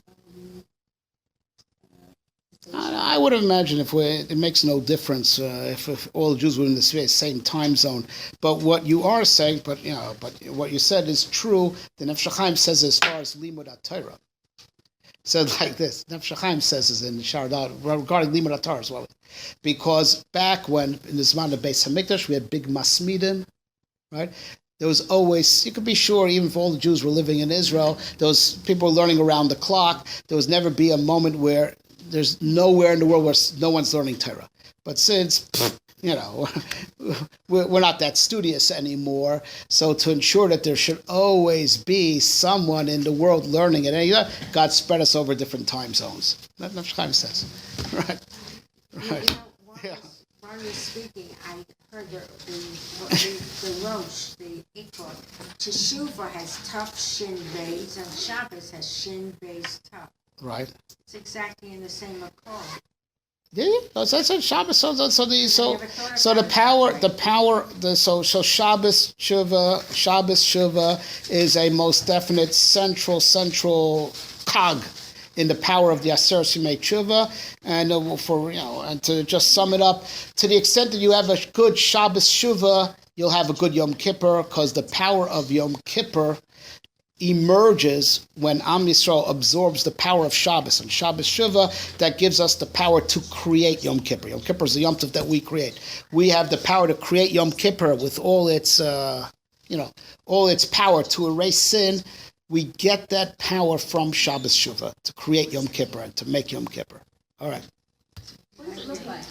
I would imagine it makes no difference if all the Jews were in the same time zone. But what you are saying, but what you said is true. The Nefesh HaChaim says as far as Limud HaTorah. Said like this. Nefesh HaChaim says is in Shardat regarding Limud HaTorah as well. Because back when in the Zman of Beis HaMikdash we had big masmidim, right? There was always, you could be sure, even if all the Jews were living in Israel, those people were learning around the clock. There was never be a moment where there's nowhere in the world where no one's learning Torah. But since, we're not that studious anymore, so to ensure that there should always be someone in the world learning it, God spread us over different time zones. That's what Chaim says. Right. While you're speaking, I heard the Rosh, the Ikor. Teshuva has tough shin bays, and Shabbos has shin bays tough. Right. It's exactly in the same accord. Yeah, that's Shabbos. So Shabbos Shuvah is a most definite central cog in the power of the Aseres Yemei Tshuva, and and to just sum it up, to the extent that you have a good Shabbos Shuvah, you'll have a good Yom Kippur, because the power of Yom Kippur emerges when Am Yisrael absorbs the power of Shabbos. And Shabbos Shiva, that gives us the power to create Yom Kippur. Yom Kippur is the Yom Tov that we create. We have the power to create Yom Kippur with all its, all its power to erase sin. We get that power from Shabbos Shiva to create Yom Kippur and to make Yom Kippur. All right. What does it look like?